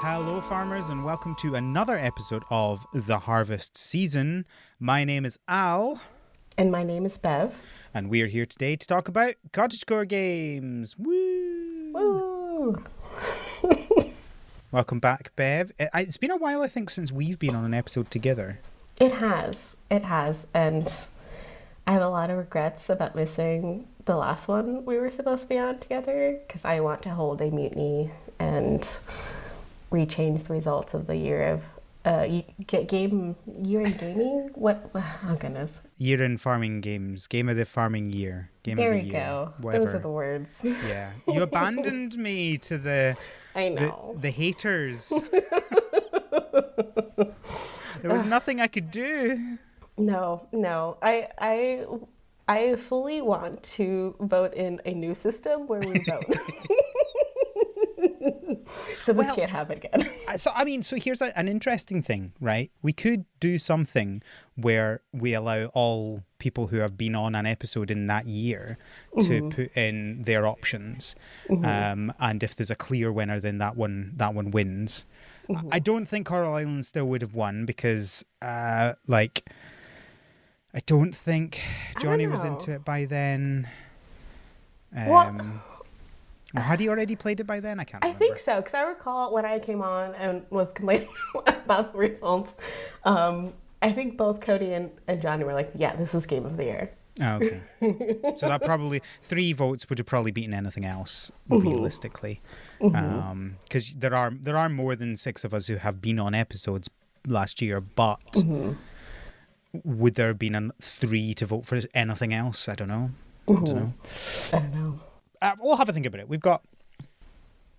Hello, farmers, and welcome to another episode of The Harvest Season. My name is Al. And my name is Bev. And we are here today to talk about cottagecore games. Woo! Woo! Welcome back, Bev. It's been a while, I think, since we've been on an episode together. It has. And I have a lot of regrets about missing the last one we were supposed to be on together because I want to hold a mutiny and rechange the results of the year of year in gaming. What? Oh goodness. Year in farming games. Game of the farming year. Game There of the we year. go. Whatever. Those are the words. Yeah. You abandoned me to the I know. the haters. There was nothing I could do. No. I fully want to vote in a new system where we vote. So this can't happen again. So here's an interesting thing, right? We could do something where we allow all people who have been on an episode in that year to put in their options. And if there's a clear winner, then that one wins. I don't think Coral Island still would have won because, I don't think Johnny was into it by then. Or had he already played it by then? I can't remember. I think so, because I recall when I came on and was complaining about the results, I think both Cody and Johnny were like, yeah, this is Game of the Year. Oh, okay. So that probably 3 votes would have probably beaten anything else, realistically. Because there are more than 6 of us who have been on episodes last year, but would there have been 3 to vote for anything else? I don't know. I don't know. We'll have a think about it. We've got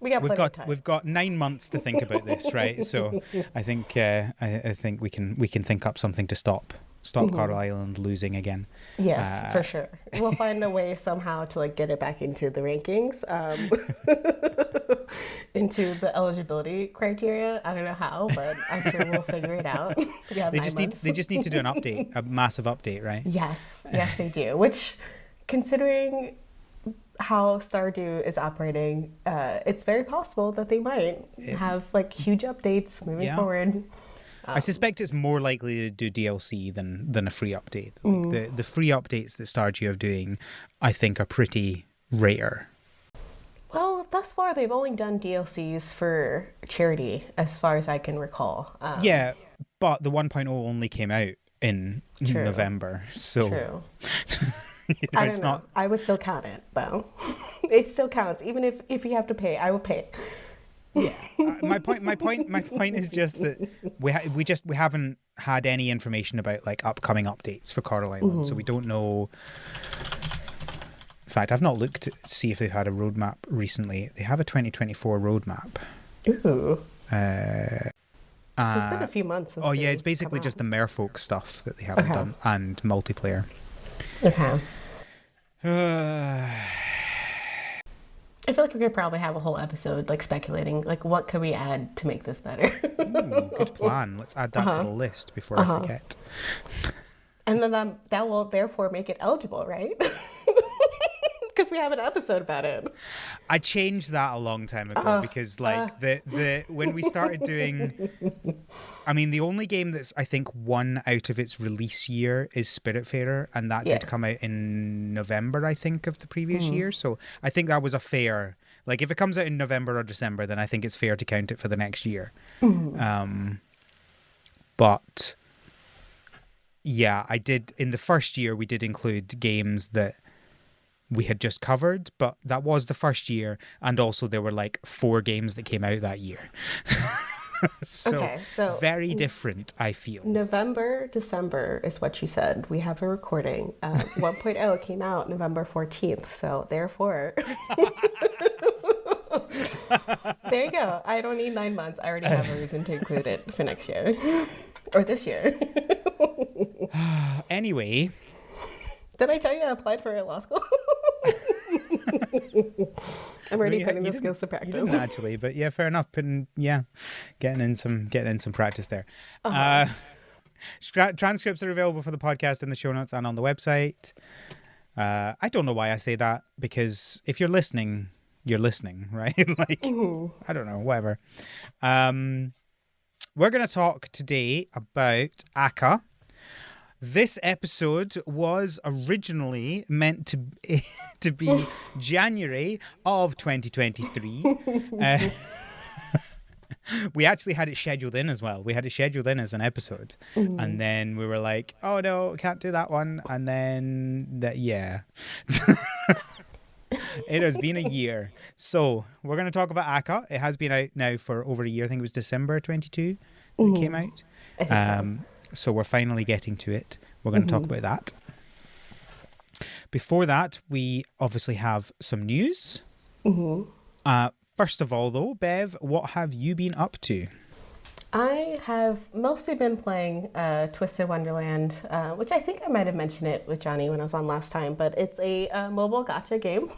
time. We've got 9 months to think about this, right? So I think I think we can think up something to stop Coral Island losing again. Yes, for sure. We'll find a way somehow to get it back into the rankings, into the eligibility criteria. I don't know how, but I'm sure we'll figure it out. We have 9 months. They just need to do an update, a massive update, right? Yes, they do. Which, considering how Stardew is operating, it's very possible that they might have huge updates moving forward. I suspect it's more likely to do DLC than a free update. The free updates that Stardew are doing, I think, are pretty rare. Well, thus far they've only done DLCs for charity, as far as I can recall. Yeah, but the 1.0 only came out in November, so. True. I don't know. I would still count it, though. It still counts, even if you have to pay. I will pay. Yeah. My point is just that we haven't had any information about upcoming updates for Coral Island, so we don't know. In fact, I've not looked to see if they've had a roadmap recently. They have a 2024 roadmap. Ooh. So it's been a few months. Since it's basically just the Merfolk stuff that they haven't done and multiplayer. Okay. I feel like we could probably have a whole episode speculating what could we add to make this better. Ooh, good plan. Let's add that to the list before I forget. And then that will therefore make it eligible, right? Because we have an episode about it. I changed that a long time ago because the when we started doing, the only game that's I think won out of its release year is Spiritfarer, and that did come out in November, I think, of the previous year. So I think that was a fair, if it comes out in November or December, then I think it's fair to count it for the next year. But yeah, I did in the first year we did include games that we had just covered, but that was the first year, and also there were 4 games that came out that year. so very different, I feel. November, December is what you said. We have a recording. 1.0 came out November 14th, so therefore... There you go. I don't need 9 months. I already have a reason to include it for next year. Or this year. Anyway... Did I tell you I applied for law school? I'm already putting the skills to practice. You didn't actually, but yeah, fair enough. Getting in some practice there. Transcripts are available for the podcast in the show notes and on the website. I don't know why I say that, because if you're listening, you're listening, right? Like, I don't know, whatever. We're going to talk today about Aka. This episode was originally meant to be January of 2023. We actually had it scheduled in as well. We had it scheduled in as an episode. And then we were like, oh no, can't do that one. And then, yeah. It has been a year. So we're going to talk about Aka. It has been out now for over a year. I think it was December 22 it came out. I think So we're finally getting to it. We're going to talk about that. Before that, we obviously have some news. First of all, though, Bev, what have you been up to? I have mostly been playing Twisted Wonderland, which I think I might have mentioned it with Johnny when I was on last time, but it's a mobile gacha game.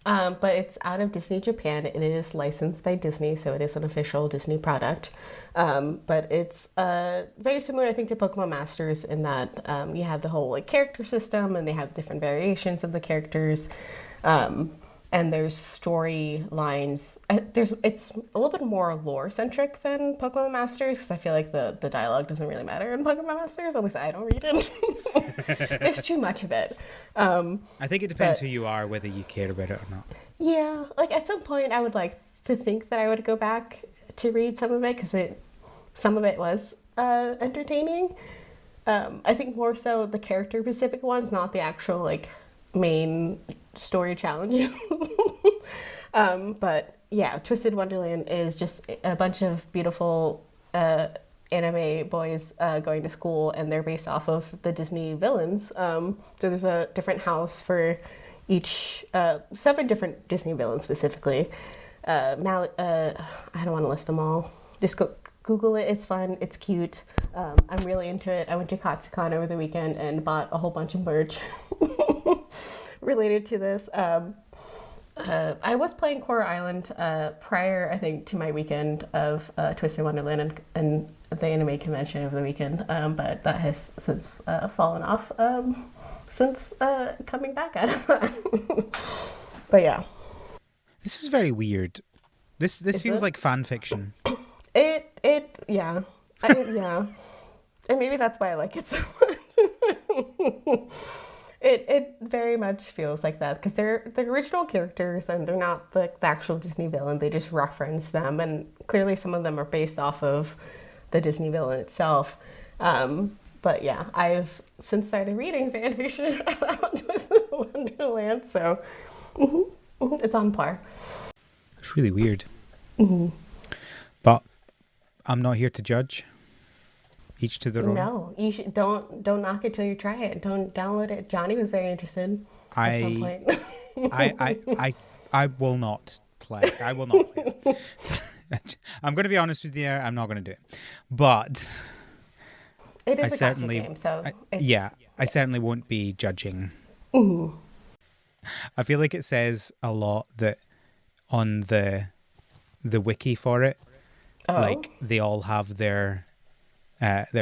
But it's out of Disney Japan. It is licensed by Disney, so it is an official Disney product. But it's very similar, I think, to Pokemon Masters in that you have the whole like character system, and they have different variations of the characters. And there's storylines. It's a little bit more lore centric than Pokemon Masters, because I feel like the dialogue doesn't really matter in Pokemon Masters. At least I don't read it. There's too much of it. I think it depends who you are, whether you care about it or not. Yeah, like at some point I would like to think that I would go back to read some of it, because some of it was entertaining. I think more so the character specific ones, not the actual like main story challenges. But yeah, Twisted Wonderland is just a bunch of beautiful anime boys going to school, and they're based off of the Disney villains. So there's a different house for each 7 different Disney villains specifically. I don't want to list them all. Just go Google it. It's fun. It's cute. I'm really into it. I went to Katsucon over the weekend and bought a whole bunch of merch related to this. I was playing Coral Island prior, I think, to my weekend of Twisted Wonderland and the anime convention over the weekend, but that has since fallen off since coming back out of that. But yeah. This is very weird. This feels like fan fiction. Yeah. Yeah. And maybe that's why I like it so much. It very much feels like that, because they're the original characters and they're not the actual Disney villain. They just reference them, and clearly some of them are based off of the Disney villain itself. But yeah, I've since started reading fanfiction about Twisted Wonderland, so it's on par. It's really weird. But I'm not here to judge. Each to their own. No, you should don't knock it till you try it. Don't download it. Johnny was very interested at some point. I will not play. I will not play it. I'm going to be honest with you. I'm not going to do it. But it is a gacha game, so I certainly won't be judging. I feel like it says a lot that on the wiki for it, like they all have their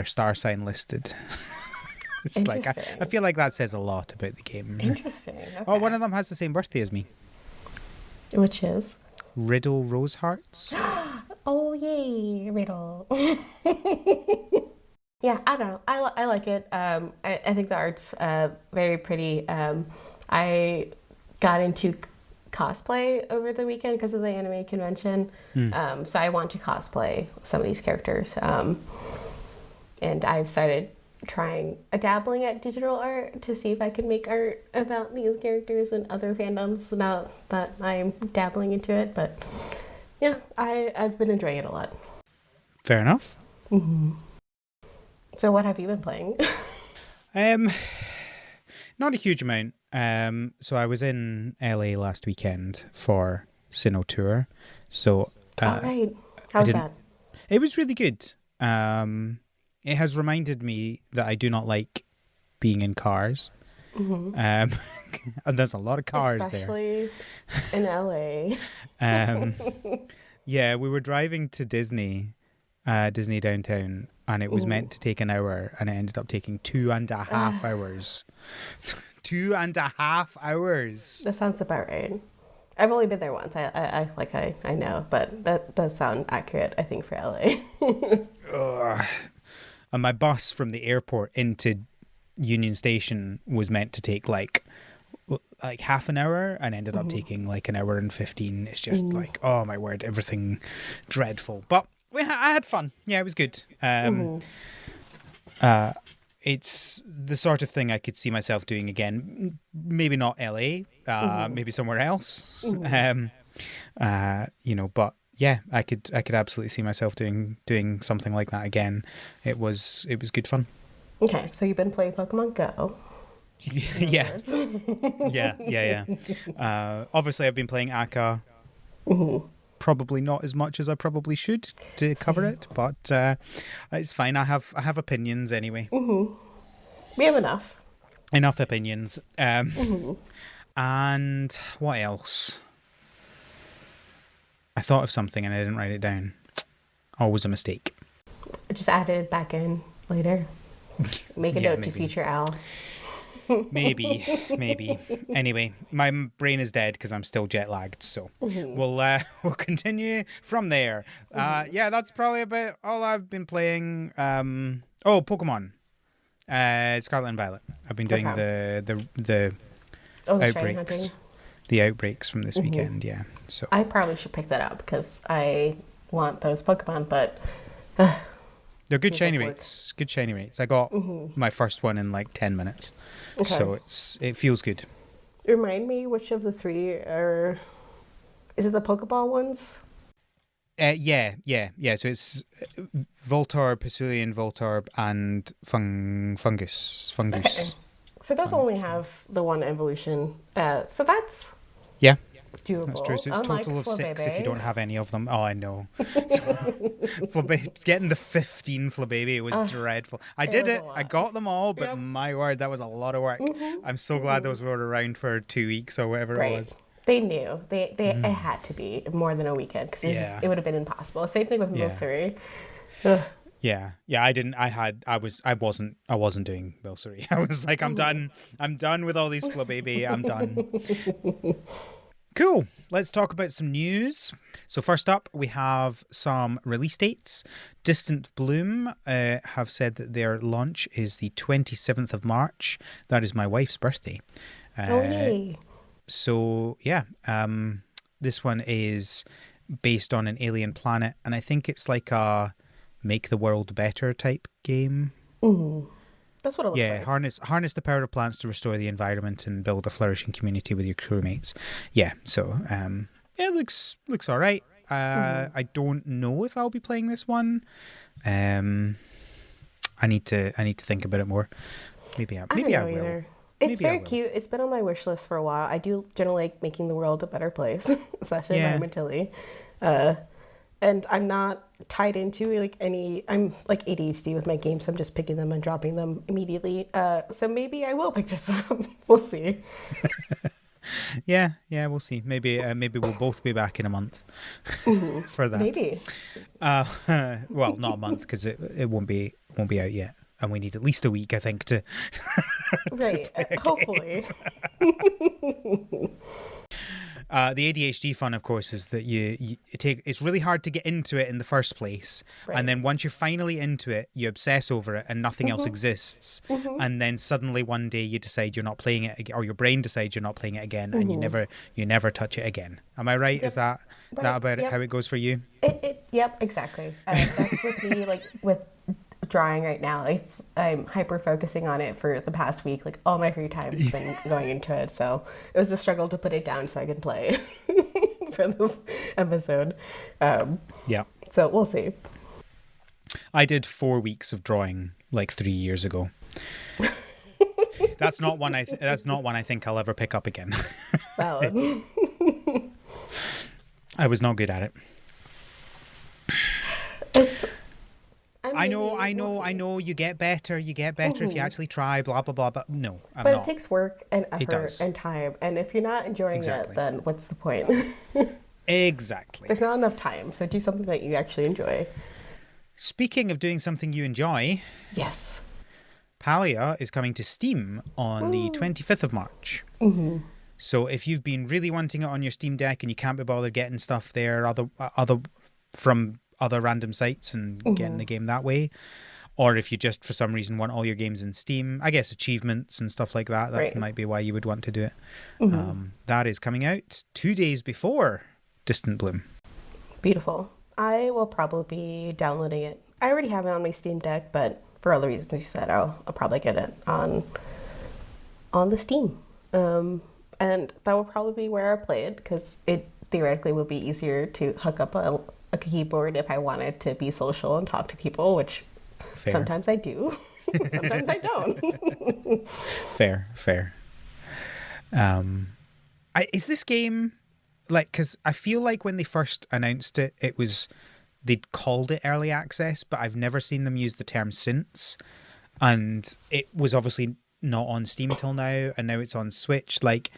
star sign listed. It's like I feel like that says a lot about the game. Interesting. Okay. Oh, one of them has the same birthday as me. Which is Riddle Rosehearts. Oh yay, Riddle. Yeah, I don't know. I like it. I think the art's very pretty. I got into cosplay over the weekend because of the anime convention. So I want to cosplay some of these characters. And I've started dabbling at digital art to see if I can make art about these characters and other fandoms now that I'm dabbling into it. But yeah, I've been enjoying it a lot. Fair enough. So what have you been playing? Not a huge amount. So I was in LA last weekend for Sinnoh Tour. So all right. How's that? It was really good. It has reminded me that I do not like being in cars. And there's a lot of cars especially in LA. Yeah, we were driving to Disney downtown, and it was meant to take an hour, and it ended up taking 2.5 hours. 2.5 hours. That sounds about right. I've only been there once. I know, but that does sound accurate, I think, for LA. And my bus from the airport into Union Station was meant to take like half an hour and ended up taking like an hour and 15. It's just like, oh my word, everything dreadful. But I had fun. Yeah, it was good. It's the sort of thing I could see myself doing again. Maybe not LA, maybe somewhere else. But yeah, I could absolutely see myself doing something like that again. It was good fun. Okay, so you've been playing Pokemon Go. Yeah. Yeah. Obviously, I've been playing Aka. Probably not as much as I probably should to cover it, but it's fine. I have opinions anyway. We have enough Opinions. And what else? I thought of something and I didn't write it down. Always a mistake. Just add it back in later. Make a note to future Al. Maybe. Anyway, my brain is dead because I'm still jet lagged. So we'll continue from there. Yeah, that's probably about all I've been playing. Pokemon. Scarlet and Violet. I've been doing the outbreaks. The outbreaks from this weekend. Yeah. So I probably should pick that up because I want those Pokemon, but. They're good shiny rates. Good shiny rates. I got my first one in like 10 minutes. Okay. So it feels good. Remind me which of the three are... Is it the Pokeball ones? Yeah. So it's Voltorb, Hisuian Voltorb, and Fungus. Okay. So those only have the one evolution. So that's... Yeah. Doable. That's true. So it's Unlike total of Flabébé. 6 if you don't have any of them. Oh, I know. Getting the 15 Flabébé was dreadful. I did it. I got them all, but my word, that was a lot of work. I'm so glad those were around for 2 weeks or whatever it was. They knew. It had to be more than a weekend because it would have been impossible. Same thing with Milcery. Yeah. I wasn't doing Milcery. I was like, I'm done. I'm done with all these Flabébé. I'm done. Cool. Let's talk about some news. So first up, we have some release dates. Distant Bloom have said that their launch is the 27th of March. That is my wife's birthday. Yay. So, yeah. This one is based on an alien planet, and I think it's like a make the world better type game. That's what it looks like. Harness the power of plants to restore the environment and build a flourishing community with your crewmates. Yeah, so it looks all right. I don't know if I'll be playing this one. I need to think about it more. Maybe I will. Either. It's very cute. It's been on my wish list for a while. I do generally like making the world a better place, especially environmentally. And I'm not tied into I'm like ADHD with my games, so I'm just picking them and dropping them immediately. So maybe I will pick this up. We'll see. Yeah, we'll see. Maybe we'll both be back in a month for that. Maybe. Well, not a month because it won't be out yet, and we need at least a week, I think, to. Right. Hopefully. The ADHD fun, of course, is that it's really hard to get into it in the first place. Right. And then once you're finally into it, you obsess over it and nothing else exists. And then suddenly one day you decide you're not playing it again, or your brain decides you're not playing it again, and you never touch it again. Am I right? Yep. Is that about how it goes for you? Yep, exactly. That's with me, like with drawing right now. I'm hyper focusing on it for the past week. Like all my free time has been going into it, so it was a struggle to put it down so I can play for this episode. So we'll see. I did 4 weeks of drawing like 3 years ago. That's not one I think I'll ever pick up again. Valid. I was not good at it. I know. You get better if you actually try. Blah blah blah. But no, I'm not. It takes work and effort and time. And if you're not enjoying it, then what's the point? Exactly. There's not enough time. So do something that you actually enjoy. Speaking of doing something you enjoy, yes, Palia is coming to Steam on the 25th of March. So if you've been really wanting it on your Steam Deck and you can't be bothered getting stuff there from other random sites and getting the game that way, or if you just for some reason want all your games in Steam, I guess achievements and stuff like that, that might be why you would want to do it. That is coming out 2 days before Distant Bloom. Beautiful. I will probably be downloading it. I already have it on my Steam Deck, but for other reasons you said, I'll probably get it on the Steam. And that will probably be where I play it, because it theoretically would be easier to hook up a keyboard if I wanted to be social and talk to people, which Fair. Sometimes I do. Sometimes I don't. Fair. Is this game like, because I feel like when they first announced it, they'd called it early access, but I've never seen them use the term since. And it was obviously not on Steam till now, and now it's on Switch. Like,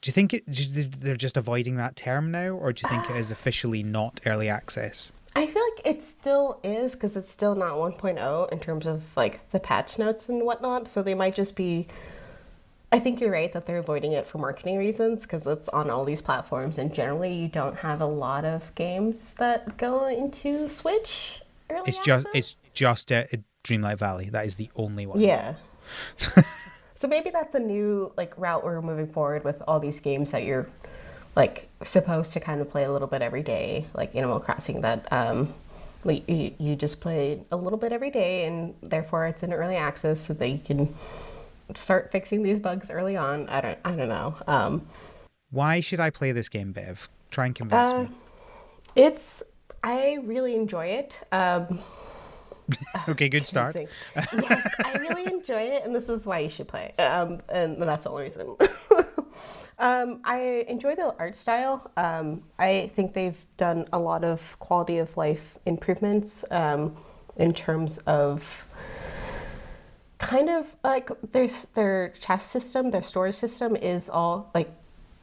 do you think they're just avoiding that term now, or do you think it is officially not early access? I feel like it still is, because it's still not 1.0 in terms of like the patch notes and whatnot. So they might just be. I think you're right that they're avoiding it for marketing reasons, because it's on all these platforms, and generally you don't have a lot of games that go into Switch early access. It's just Dreamlight Valley. That is the only one. Yeah. So maybe that's a new like route we're moving forward with all these games that you're like supposed to kind of play a little bit every day, like Animal Crossing, that like you just play a little bit every day, and therefore it's in early access so that you can start fixing these bugs early on. I don't know. Why should I play this game, Bev? Try and convince me. I really enjoy it. Okay, good start. Yes, I really enjoy it, and this is why you should play. And that's the only reason. I enjoy the art style. I think they've done a lot of quality of life improvements in terms of kind of like their chest system, their storage system is all like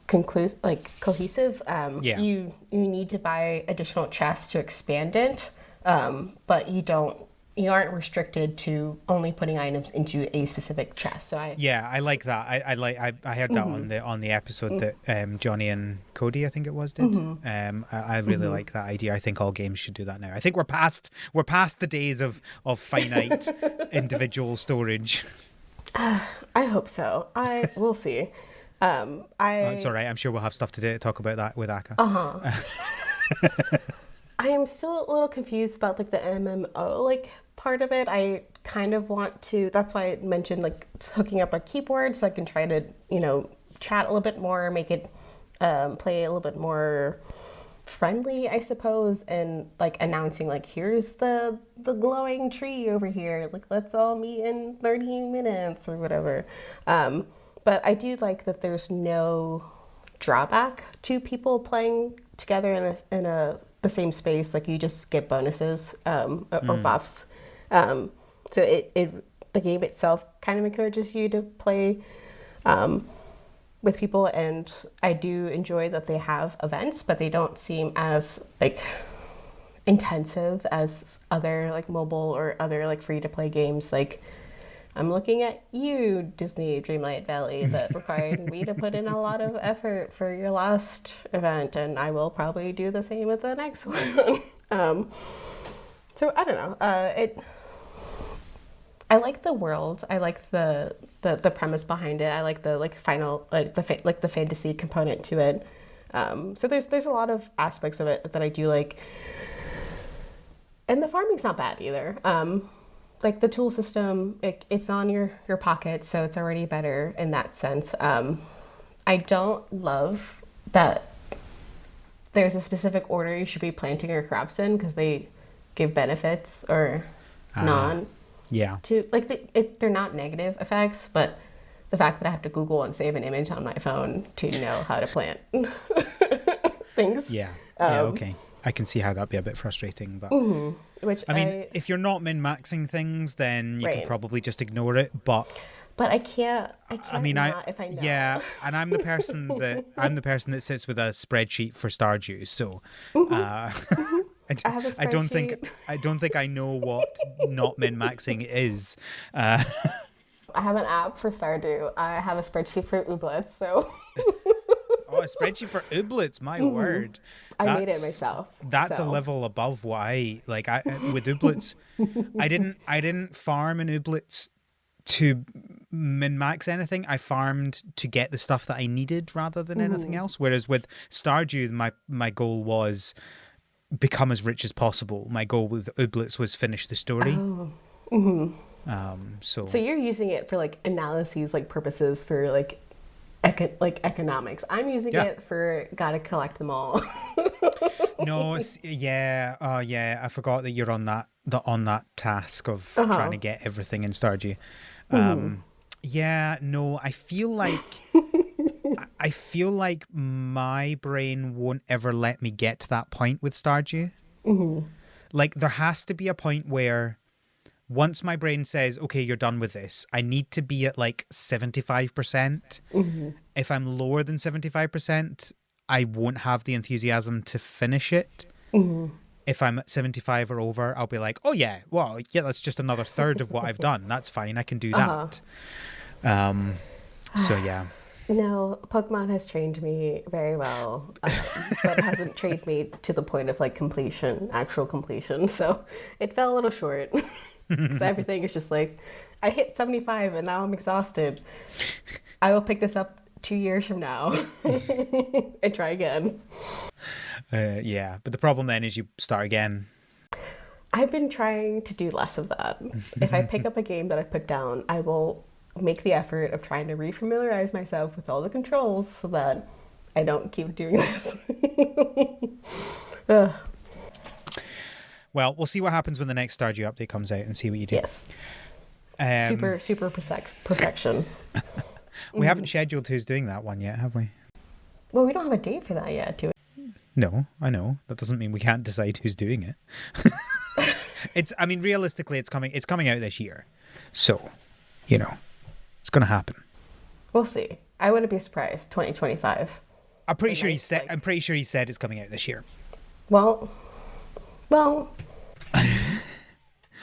cohesive. Yeah. You need to buy additional chests to expand it, but you aren't restricted to only putting items into a specific chest. So I like that. I heard that on the episode that Johnny and Cody, I think it was, did. I really like that idea. I think all games should do that now. I think we're past the days of finite individual storage. I hope so. We'll see. It's all right. I'm sure we'll have stuff to talk about that with Aka. I am still a little confused about like the MMO like part of it. I kind of want to. That's why I mentioned like hooking up a keyboard so I can try to chat a little bit more, make it play a little bit more friendly, I suppose, and like announcing like here's the glowing tree over here. Like let's all meet in 30 minutes or whatever. But I do like that there's no drawback to people playing together in the same space. Like you just get bonuses or buffs. So the game itself kind of encourages you to play with people, and I do enjoy that they have events, but they don't seem as like intensive as other like mobile or other like free to play games. Like I'm looking at you, Disney Dreamlight Valley, that required me to put in a lot of effort for your last event, and I will probably do the same with the next one. So I don't know. I like the world. I like the premise behind it. I like the like final the fantasy component to it. So there's a lot of aspects of it that I do like, and the farming's not bad either. Like the tool system, it's on your pocket, so it's already better in that sense. I don't love that there's a specific order you should be planting your crops in, because they give benefits or none. Yeah. To like they're not negative effects, but the fact that I have to Google and save an image on my phone to know how to plant things. Yeah. Okay. I can see how that'd be a bit frustrating, but which I mean, if you're not min-maxing things, then you can probably just ignore it. But I can't. I mean, if I know. Yeah, and I'm the person that sits with a spreadsheet for Stardew. So I don't think I know what not min-maxing is. I have an app for Stardew. I have a spreadsheet for Ooblets, so Oh, a spreadsheet for Ooblets, my word. I made it myself. That's a so. level above what I like. I with Ooblets, I didn't farm in Ooblets to min max anything. I farmed to get the stuff that I needed rather than anything else. Whereas with Stardew, my goal was become as rich as possible. My goal with Ooblets was finish the story. Oh. So you're using it for like analyses, like purposes for like economics. I'm using it for gotta collect them all. no, yeah, yeah. I forgot that you're on that task of trying to get everything in Stardew. Yeah, no, I feel like my brain won't ever let me get to that point with Stardew. Like there has to be a point where once my brain says, okay, you're done with this, I need to be at like 75%. If I'm lower than 75%, I won't have the enthusiasm to finish it. If I'm at 75 or over, I'll be like, oh yeah, well, yeah, that's just another third of what I've done. That's fine. I can do that. So yeah. No, Pokemon has trained me very well, but hasn't trained me to the point of like actual completion. So it fell a little short. So everything is just like, I hit 75 and now I'm exhausted. I will pick this up 2 years from now and try again. Yeah, but the problem then is you start again. I've been trying to do less of that. If I pick up a game that I put down, I will make the effort of trying to refamiliarize myself with all the controls so that I don't keep doing this. Well, we'll see what happens when the next Stardew update comes out and see what you do. Yes. Super perfection. We haven't scheduled who's doing that one yet, have we? Well, we don't have a date for that yet, do we? No, I know. That doesn't mean we can't decide who's doing it. Realistically, it's coming out this year. So, it's going to happen. We'll see. I wouldn't be surprised. 2025. I'm pretty sure he said it's coming out this year. Well.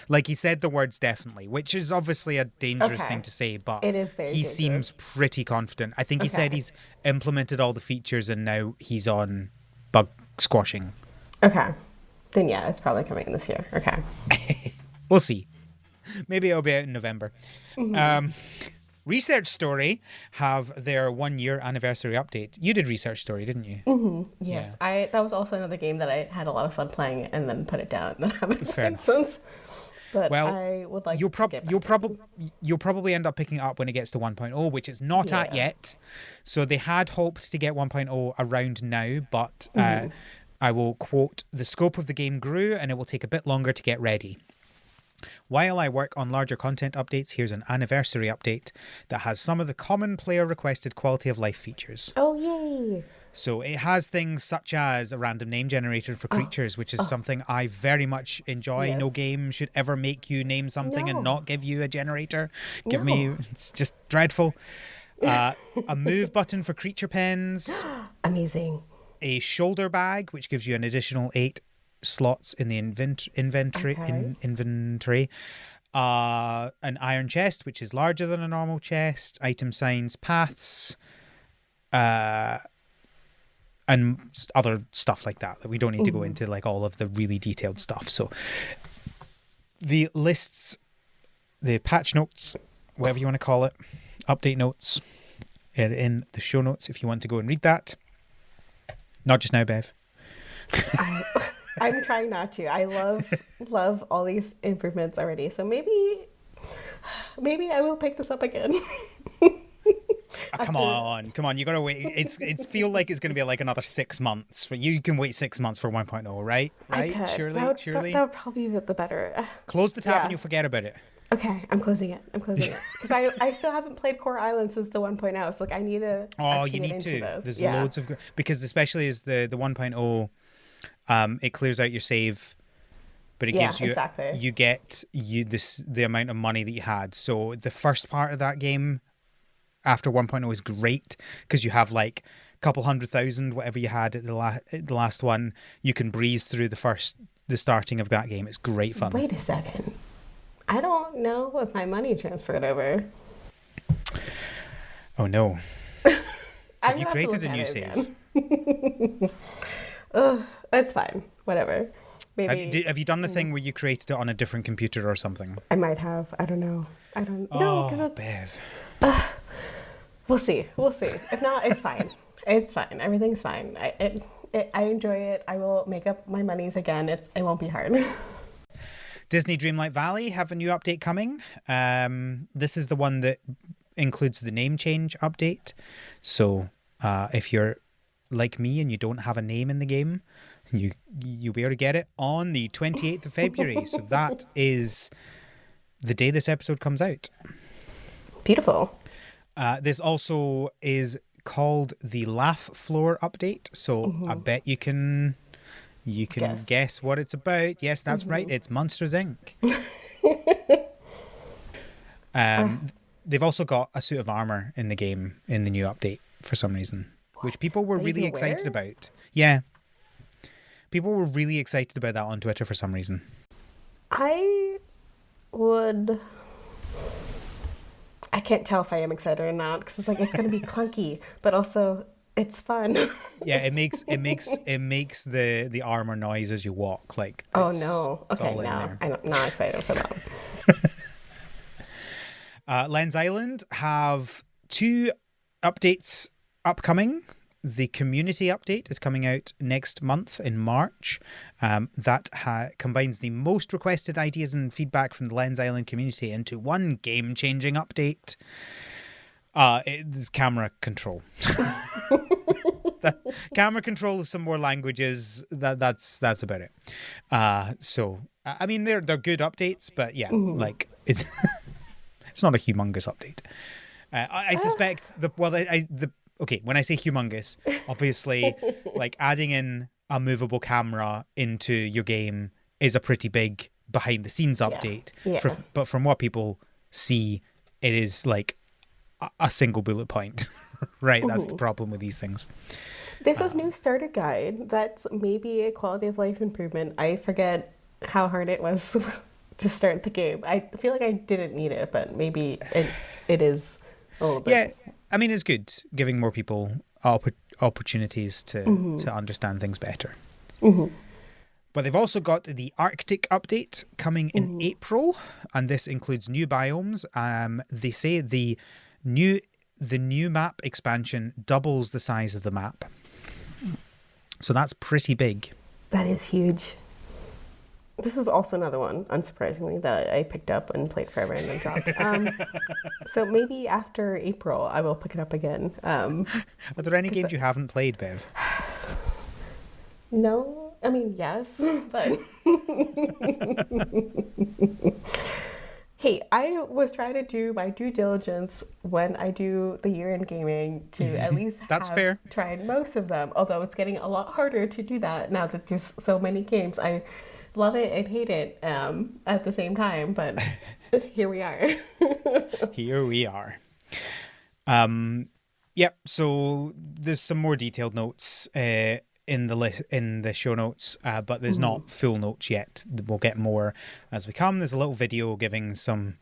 Like he said the words definitely, which is obviously a dangerous thing to say, but it is very dangerous. Seems pretty confident. I think he said he's implemented all the features and now he's on bug squashing. Okay. Then yeah, it's probably coming in this year. Okay. We'll see. Maybe it'll be out in November. Research Story have their 1 year anniversary update. You did Research Story, didn't you? Yes. Yeah. That was also another game that I had a lot of fun playing and then put it down and haven't played since. But I would like you'll probably end up picking it up when it gets to 1.0, which it's not at yet. So they had hoped to get 1.0 around now, but I will quote, "The scope of the game grew and it will take a bit longer to get ready. While I work on larger content updates, here's an anniversary update that has some of the common player requested quality of life features." Oh, yay! So it has things such as a random name generator for creatures, which is something I very much enjoy. Yes. No game should ever make you name something and not give you a generator. It's just dreadful. A move button for creature pens. Amazing. A shoulder bag, which gives you an additional 8 slots in the inventory. An iron chest, which is larger than a normal chest. Item signs, paths. And other stuff like that we don't need to go into, like all of the really detailed stuff. So the lists, the patch notes, whatever you want to call it, update notes, are in the show notes if you want to go and read that. Not just now, Bev. I'm trying not to. I love all these improvements already. So maybe I will pick this up again. Come on. You gotta wait. It's feel like it's gonna be like another 6 months for you. You can wait 6 months for 1.0, right? Right? Surely. That would probably be the better. Close the tab and you'll forget about it. Okay, I'm closing it because I still haven't played Core Island since the 1.0. So like I need to. Oh, you need to. Those. There's loads of because especially as the 1.0, it clears out your save. But it gives you you get the amount of money that you had. So the first part of that game after 1.0 is great because you have like a couple 100,000 whatever you had at the last one. You can breeze through the starting of that game. It's great fun. Wait a second, I don't know if my money transferred over. Oh no. I'm Have you gonna have to created look a new at save? it again. It's fine. Whatever. Maybe Have you done the thing where you created it on a different computer or something? I might have. I don't know. I don't know because Oh, it's. Bev. We'll see. We'll see. If not, it's fine. It's fine. Everything's fine. I enjoy it. I will make up my monies again. It won't be hard. Disney Dreamlight Valley have a new update coming. This is the one that includes the name change update. So if you're like me and you don't have a name in the game, you'll be able to get it on the 28th of February. So that is the day this episode comes out. Beautiful. This also is called the Laugh Floor update. So I bet you can guess what it's about. Yes, that's right. It's Monsters Inc. They've also got a suit of armor in the game in the new update for some reason, which people were really excited about. Yeah. People were really excited about that on Twitter for some reason. I can't tell if I am excited or not because it's like it's going to be clunky, but also it's fun. Yeah, it makes the armor noise as you walk. Like, oh no! Okay, now I'm not excited for that. Lens Island have 2 updates upcoming. The community update is coming out next month in March. That combines the most requested ideas and feedback from the Lens Island community into one game-changing update. It's camera control. Camera control of some more languages. That's about it. So I mean they're good updates, but yeah, like it's it's not a humongous update. I suspect okay, when I say humongous, obviously, like adding in a movable camera into your game is a pretty big behind the scenes update. Yeah. But from what people see, it is like a single bullet point, right? That's the problem with these things. There's a new starter guide that's maybe a quality of life improvement. I forget how hard it was to start the game. I feel like I didn't need it, but maybe it is a little bit. Yeah, I mean, it's good giving more people opportunities to understand things better. But they've also got the Arctic update coming in April, and this includes new biomes. They say the new map expansion doubles the size of the map. So that's pretty big. That is huge. This was also another one, unsurprisingly, that I picked up and played forever and then dropped. So maybe after April, I will pick it up again. Are there any games you haven't played, Bev? No, I mean, yes, but... Hey, I was trying to do my due diligence when I do the year in gaming to at least fair. Tried most of them, although it's getting a lot harder to do that now that there's so many games. I love it and hate it at the same time, but here we are. Here we are. Yep, so there's some more detailed notes in the show notes, but there's not full notes yet. We'll get more as we come. There's a little video giving some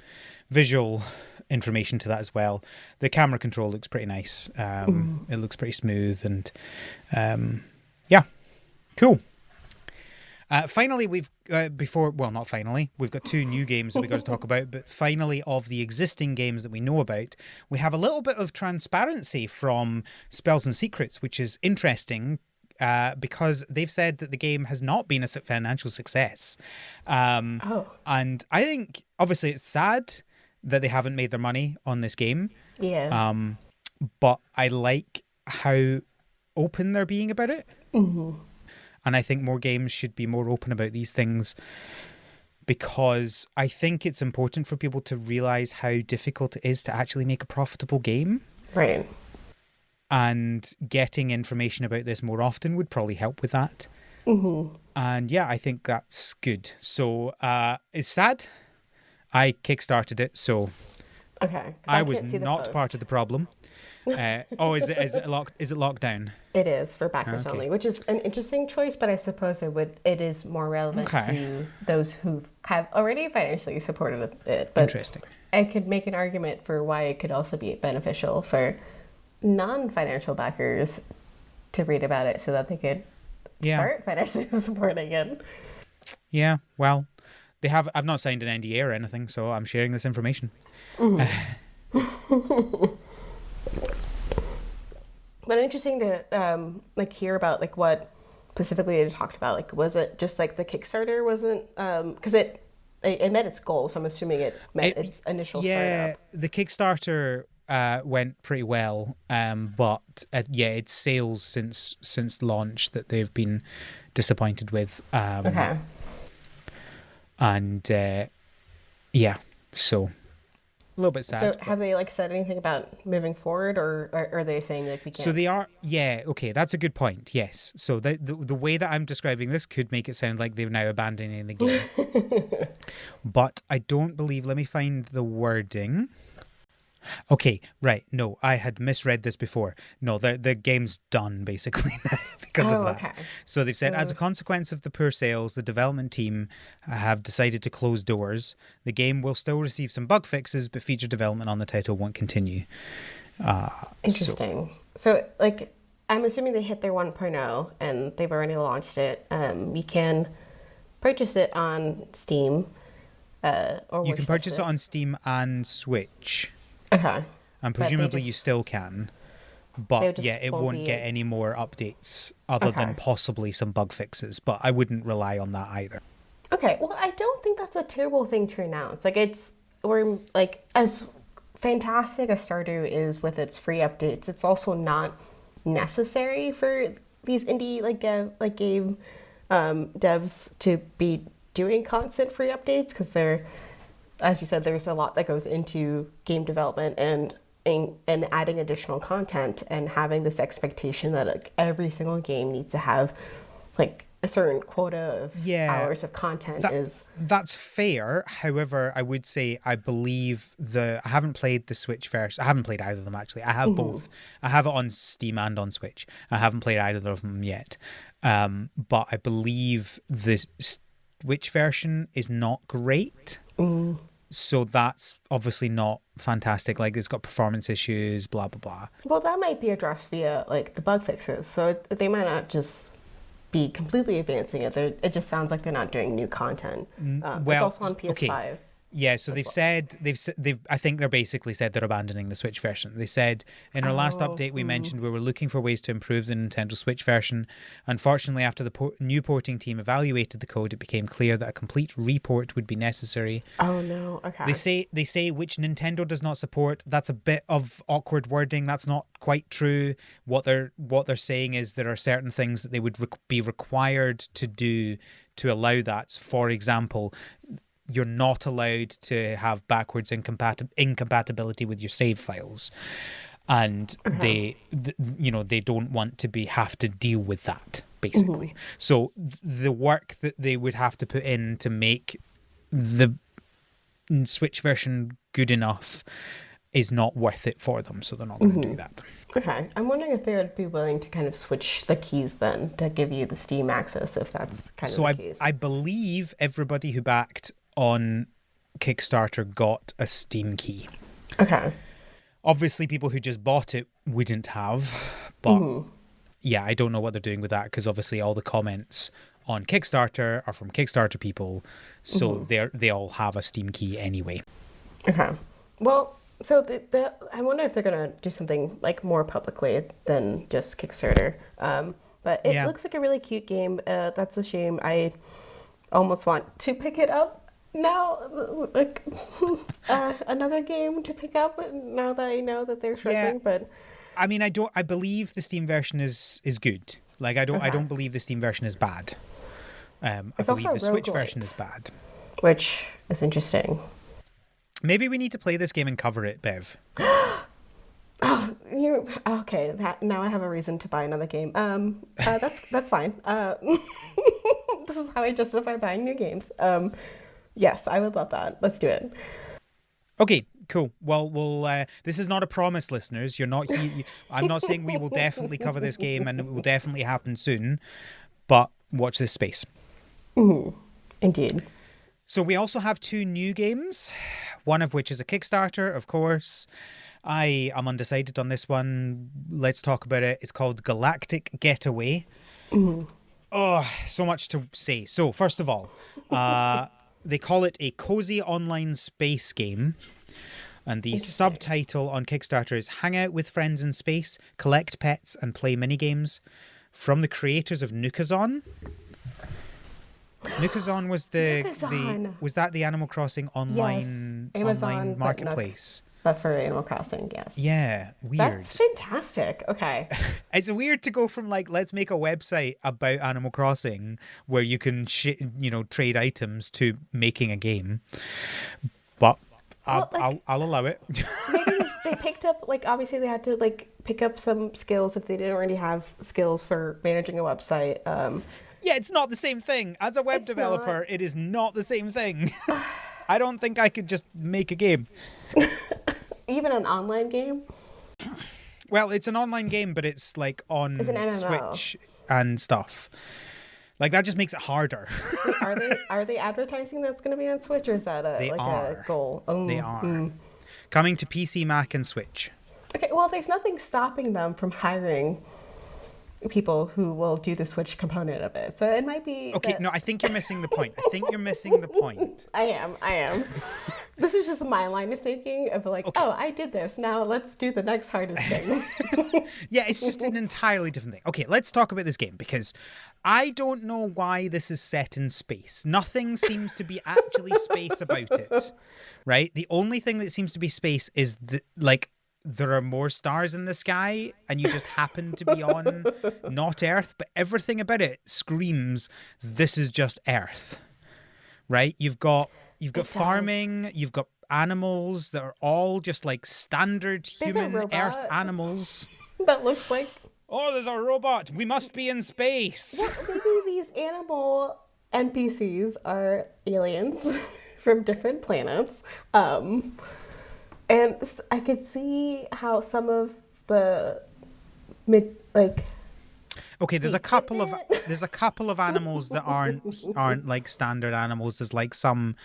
visual information to that as well. The camera control looks pretty nice. It looks pretty smooth and yeah, cool. Finally, we've got 2 new games that we've got to talk about, but finally, of the existing games that we know about, we have a little bit of transparency from Spells and Secrets, which is interesting because they've said that the game has not been a financial success. And I think, obviously, it's sad that they haven't made their money on this game. Yeah. But I like how open they're being about it. And I think more games should be more open about these things because I think it's important for people to realize how difficult it is to actually make a profitable game. Right. And getting information about this more often would probably help with that. And yeah, I think that's good. So it's sad. I kickstarted it, so okay. I was not part of the problem. Is it locked down? It is for backers only, which is an interesting choice, but I suppose it is more relevant to those who have already financially supported it. But interesting. I could make an argument for why it could also be beneficial for non-financial backers to read about it so that they could start financially supporting it. Yeah, well, I've not signed an NDA or anything, so I'm sharing this information. But interesting to like hear about like what specifically they talked about. Like, was it just like the Kickstarter wasn't because it met its goal, so I'm assuming it met its initial startup. The Kickstarter went pretty well, but it's sales since launch that they've been disappointed with. Okay. And so a little bit sad. So have they like said anything about moving forward, or are they saying like we can't? So they are, okay, that's a good point. Yes. So the way that I'm describing this could make it sound like they're now abandoning the game. But I don't believe, let me find the wording. Okay, right. No, I had misread this before. No, the game's done basically because of that. Okay. So they've said, as a consequence of the poor sales, the development team have decided to close doors. The game will still receive some bug fixes, but feature development on the title won't continue. Interesting. So, like, I'm assuming they hit their 1.0 and they've already launched it. You can purchase it on Steam. Or you can purchase it on Steam and Switch. Okay. And presumably you still can. But it won't get any more updates other than possibly some bug fixes. But I wouldn't rely on that either. Okay, well, I don't think that's a terrible thing to announce. Like, we're like, as fantastic as Stardew is with its free updates, it's also not necessary for these indie game devs to be doing constant free updates, because as you said, there's a lot that goes into game development and adding additional content and having this expectation that like every single game needs to have like a certain quota of hours of content. That's fair. However, I would say I believe I haven't played the Switch version. I haven't played either of them actually. I have both. I have it on Steam and on Switch. I haven't played either of them yet. But I believe the Switch version is not great. So that's obviously not fantastic. Like, it's got performance issues, blah, blah, blah. Well, that might be addressed via, like, the bug fixes. So they might not just be completely advancing it. It just sounds like they're not doing new content. It's also on PS5. Okay. Yeah, so they've I think they're basically said they're abandoning the Switch version. They said, in our last update, we mentioned we were looking for ways to improve the Nintendo Switch version. Unfortunately, after the new porting team evaluated the code, it became clear that a complete report would be necessary. Oh no, okay. They say which Nintendo does not support. That's a bit of awkward wording. That's not quite true. What they're saying is there are certain things that they would be required to do to allow that. For example, you're not allowed to have backwards incompatibility with your save files, and they don't want to have to deal with that basically. So the work that they would have to put in to make the Switch version good enough is not worth it for them, so they're not going to do that. Okay, I'm wondering if they would be willing to kind of switch the keys then to give you the Steam access, if that's kind of the case. I believe everybody who backed on Kickstarter got a Steam key. Okay. Obviously, people who just bought it wouldn't have, but I don't know what they're doing with that, because obviously all the comments on Kickstarter are from Kickstarter people, so they all have a Steam key anyway. Okay. Well, so I wonder if they're going to do something like more publicly than just Kickstarter. But it looks like a really cute game. That's a shame. I almost want to pick it up now, like another game to pick up now that I know that they're struggling. But I mean, I believe the Steam version is good. Like, I don't believe the Steam version is bad. I believe the Switch version is bad, which is interesting. Maybe we need to play this game and cover it, Bev. Okay? Now I have a reason to buy another game. That's fine. This is how I justify buying new games. Yes, I would love that. Let's do it. Okay, cool. Well, this is not a promise, listeners. You're not. I'm not saying we will definitely cover this game, and it will definitely happen soon. But watch this space. Indeed. So we also have 2 new games. one of which is a Kickstarter, of course. I am undecided on this one. Let's talk about it. It's called Galactic Getaway. Oh, so much to say. So, first of all, they call it a cozy online space game. And the subtitle on Kickstarter is Hang Out with Friends in Space, Collect Pets, and Play Minigames. From the creators of Nookazon. Nookazon was was that the Animal Crossing online, yes. Amazon, online marketplace? But for Animal Crossing, yes. Yeah, weird. That's fantastic. Okay. It's weird to go from like, let's make a website about Animal Crossing where you can trade items to making a game. But I'll allow it. Maybe they picked up, like, obviously they had to, like, pick up some skills if they didn't already have skills for managing a website. Yeah, it's not the same thing. As a web developer, it is not the same thing. I don't think I could just make a game. Even an online game? Well, it's an online game, but it's like on Switch and stuff. Like, that just makes it harder. Are they advertising that's going to be on Switch, or is that a goal? They are. Coming to PC, Mac, and Switch. Okay, well, there's nothing stopping them from hiring people who will do the Switch component of it. So it might be... Okay, no, I think you're missing the point. I am. This is just my line of thinking of like, okay. Oh, I did this. Now let's do the next hardest thing. Yeah, it's just an entirely different thing. Okay, let's talk about this game, because I don't know why this is set in space. Nothing seems to be actually space about it, right? The only thing that seems to be space is there are more stars in the sky and you just happen to be on not Earth, but everything about it screams, this is just Earth, right? You've got farming, you've got animals that are all just like standard human Earth animals. That looks like... Oh, there's a robot. We must be in space. Well, maybe these animal NPCs are aliens from different planets. And I could see how some of the Okay, there's a couple of animals that aren't like standard animals. There's like some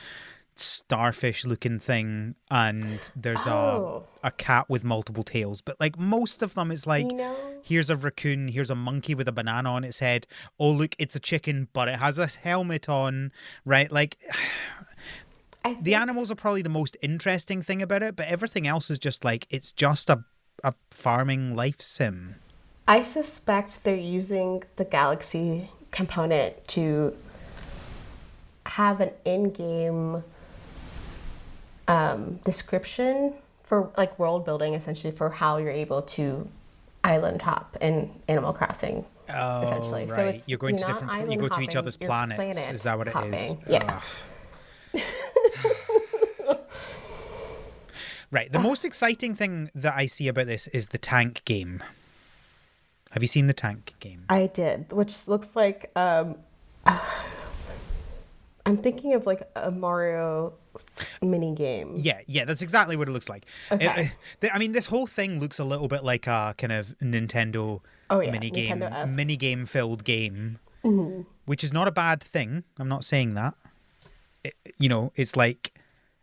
starfish looking thing, and there's a cat with multiple tails. But like most of them, it's like, here's a raccoon, here's a monkey with a banana on its head. Oh, look, it's a chicken, but it has a helmet on, right? Like... The animals are probably the most interesting thing about it, but everything else is just like, it's just a farming life sim. I suspect they're using the Galaxy component to have an in-game description for like world building, essentially, for how you're able to island hop in Animal Crossing. Essentially. Right. So you're going to different. You go to each other's planets. Is that what it is? Yeah. Right. The most exciting thing that I see about this is the tank game. Have you seen the tank game? I did, which looks like I'm thinking of like a Mario mini game. Yeah, that's exactly what it looks like. Okay. I mean, this whole thing looks a little bit like a kind of Nintendo mini game filled game, which is not a bad thing. I'm not saying that. It's like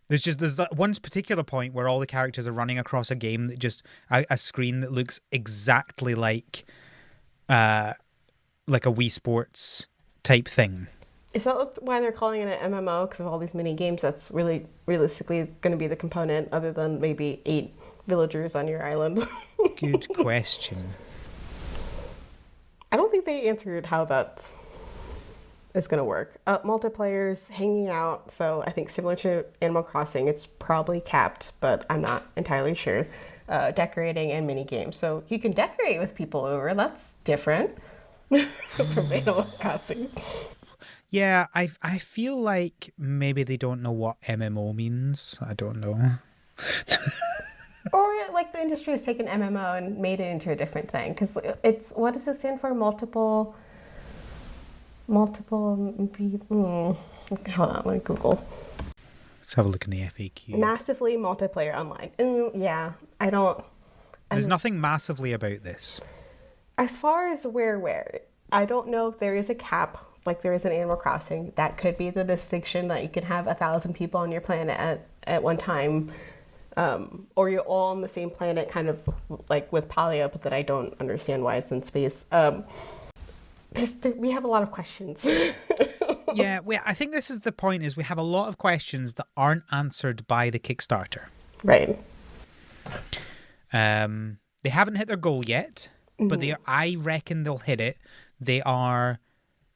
there's that one particular point where all the characters are running across a game that just a screen that looks exactly like a Wii Sports type thing. Is that why they're calling it an MMO? Because of all these mini games, that's really realistically going to be the component, other than maybe 8 villagers on your island. Good question. I don't think they answered how that is going to work. Multiplayer's hanging out, so I think similar to Animal Crossing, it's probably capped, but I'm not entirely sure. Decorating and mini games, so you can decorate with people over. That's different from Animal Crossing. Yeah, I feel like maybe they don't know what MMO means. I don't know. Or like the industry has taken MMO and made it into a different thing, because it's, what does it stand for? Multiple. Hold on, let me Google. Let's have a look in the FAQ. Massively multiplayer online. Yeah, There's nothing massively about this. As far as we're aware, I don't know if there is a cap like there is an Animal Crossing, that could be the distinction, that you can have 1,000 people on your planet at one time, or you're all on the same planet, kind of like with Polya, but that I don't understand why it's in space. We have a lot of questions. Yeah, I think this is the point, is we have a lot of questions that aren't answered by the Kickstarter. Right. They haven't hit their goal yet, but I reckon they'll hit it. They are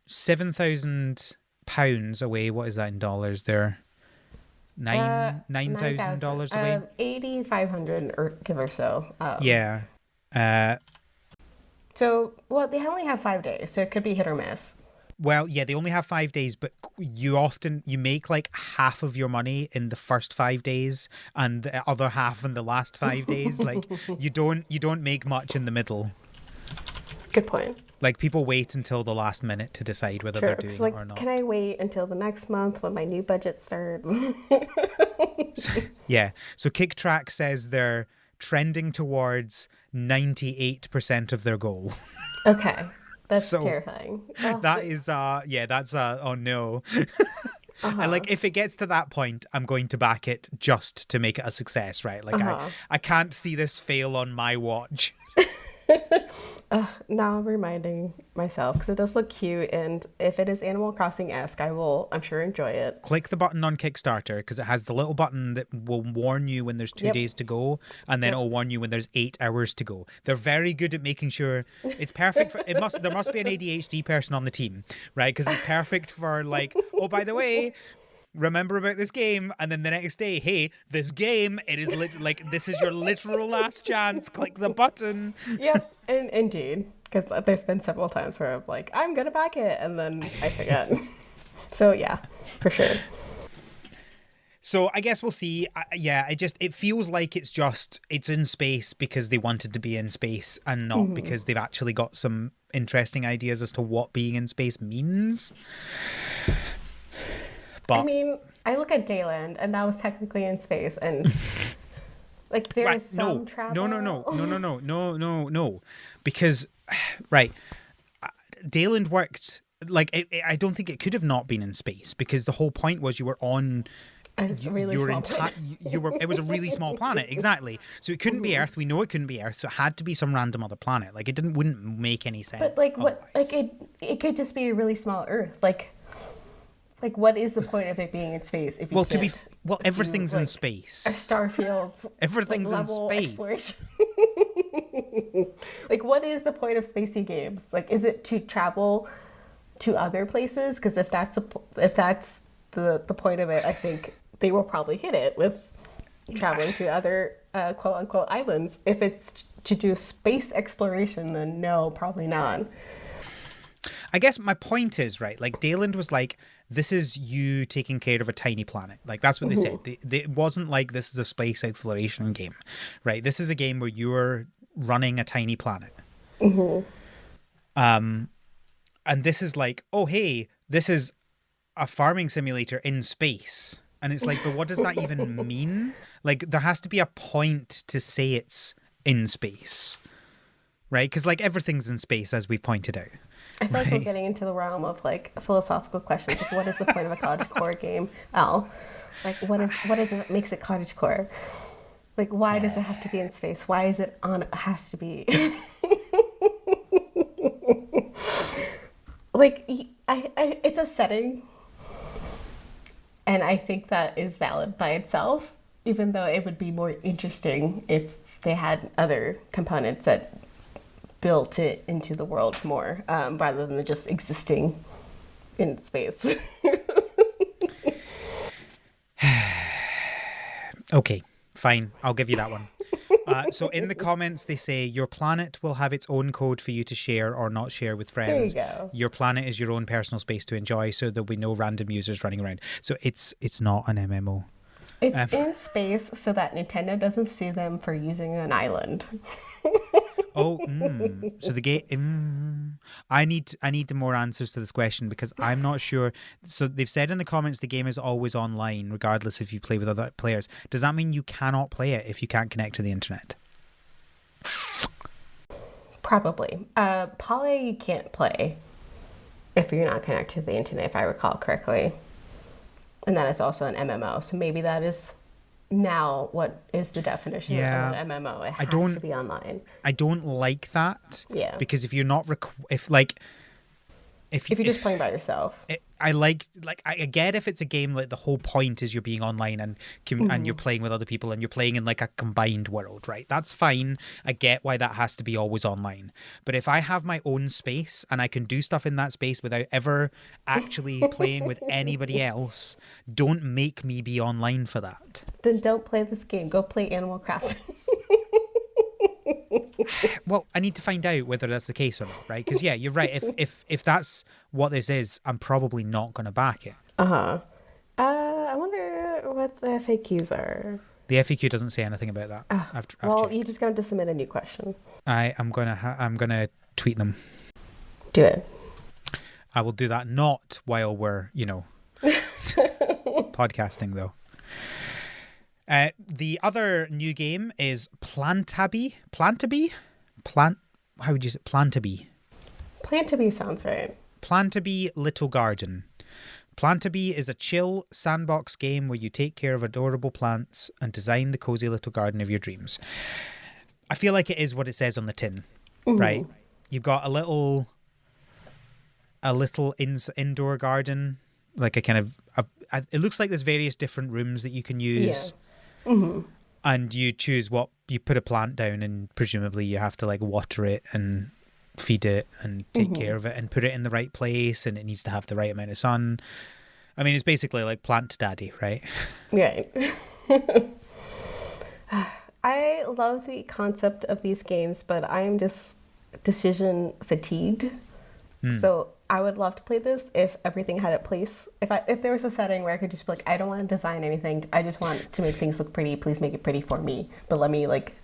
£7,000 away. What is that in dollars? They're $9,000 away. 8,500 or give or so. Yeah. So, well, they only have 5 days, so it could be hit or miss. Well, yeah, they only have 5 days, but you make like half of your money in the first 5 days and the other half in the last 5 days. Like you don't make much in the middle. Good point. Like people wait until the last minute to decide whether they're doing it or not. Can I wait until the next month when my new budget starts? Yeah. So KickTrack says they're trending towards 98% of their goal. Okay. That's terrifying. That is, oh no. And like, if it gets to that point, I'm going to back it just to make it a success, right? Like, I can't see this fail on my watch. Now I'm reminding myself, because it does look cute, and if it is Animal Crossing-esque, I'm sure enjoy it. Click the button on Kickstarter, because it has the little button that will warn you when there's 2 days to go, and then it'll warn you when there's 8 hours to go. They're very good at making sure it's perfect for, there must be an ADHD person on the team, right? Because it's perfect for like, oh, by the way, remember about this game, and then the next day, hey, this game, it is like, this is your literal last chance, click the button. Yep, indeed, because there's been several times where I'm like, I'm gonna back it, and then I forget. So yeah, for sure. So I guess we'll see. It feels like it's in space because they wanted to be in space and not because they've actually got some interesting ideas as to what being in space means. But, I mean, I look at Dayland, and that was technically in space, and like there is some travel. No. Because, right, Dayland worked like I don't think it could have not been in space, because the whole point was you were on. It was a really small planet, exactly. So it couldn't be Earth. We know it couldn't be Earth, so it had to be some random other planet. Like wouldn't make any sense. But like what? Like it could just be a really small Earth. Like what is the point of it being in space if you everything's in space. Starfields. Everything's in space. Like, what is the point of spacey games? Like, is it to travel to other places? Because if that's the point of it, I think they will probably hit it with traveling to other quote unquote islands. If it's to do space exploration, then no, probably not. I guess my point is, right, like Dayland was like, this is you taking care of a tiny planet. Like, that's what they said. It wasn't like this is a space exploration game, right? This is a game where you're running a tiny planet. And this is like, oh, hey, this is a farming simulator in space. And it's like, but what does that even mean? Like, there has to be a point to say it's in space, right? Because, like, everything's in space, as we've pointed out. I feel like we're getting into the realm of like philosophical questions. Like, what is the point of a cottagecore game? Al, like, what is it that makes it cottagecore? Like, why does it have to be in space? Why is it on? It has to be. Like, it's a setting, and I think that is valid by itself. Even though it would be more interesting if they had other components that built it into the world more, rather than just existing in space. Okay, fine. I'll give you that one. So in the comments, they say, your planet will have its own code for you to share or not share with friends. There you go. Your planet is your own personal space to enjoy, so there'll be no random users running around. So it's not an MMO. It's in space so that Nintendo doesn't sue them for using an island. So the game. I need more answers to this question, because I'm not sure. So they've said in the comments the game is always online, regardless if you play with other players. Does that mean you cannot play it if you can't connect to the internet? Probably. Poly you can't play. if you're not connected to the internet, if I recall correctly. And that is also an MMO. So maybe that is now what is the definition of an MMO. It has to be online. I don't like that. Yeah. Because if you're not if you're just playing by yourself, I get if it's a game like the whole point is you're being online and and you're playing with other people and you're playing in like a combined world, right? That's fine. I get why that has to be always online. But if I have my own space and I can do stuff in that space without ever actually playing with anybody else, don't make me be online for that. Then don't play this game. Go play Animal Crossing. Well, I need to find out whether that's the case or not, right? Because yeah, you're right. If that's what this is, I'm probably not going to back it. I wonder what the FAQs are. The FAQ doesn't say anything about that. Well, you're just going to submit a new question. I'm gonna tweet them. Do it. I will do that not while we're podcasting though. The other new game is Plantaby. How would you say Plantaby? Plantaby sounds right. Plantaby Little Garden. Plantaby is a chill sandbox game where you take care of adorable plants and design the cozy little garden of your dreams. I feel like it is what it says on the tin, right? You've got a little indoor garden, like a kind of it looks like there's various different rooms that you can use. Yeah. Mm-hmm. And you choose what you put a plant down, and presumably you have to like water it and feed it and take care of it and put it in the right place, and it needs to have the right amount of sun. I mean, it's basically like Plant Daddy, right? Right. I love the concept of these games, but I am just decision fatigued. So I would love to play this if everything had a place. If there was a setting where I could just be like, I don't want to design anything. I just want to make things look pretty. Please make it pretty for me. But let me like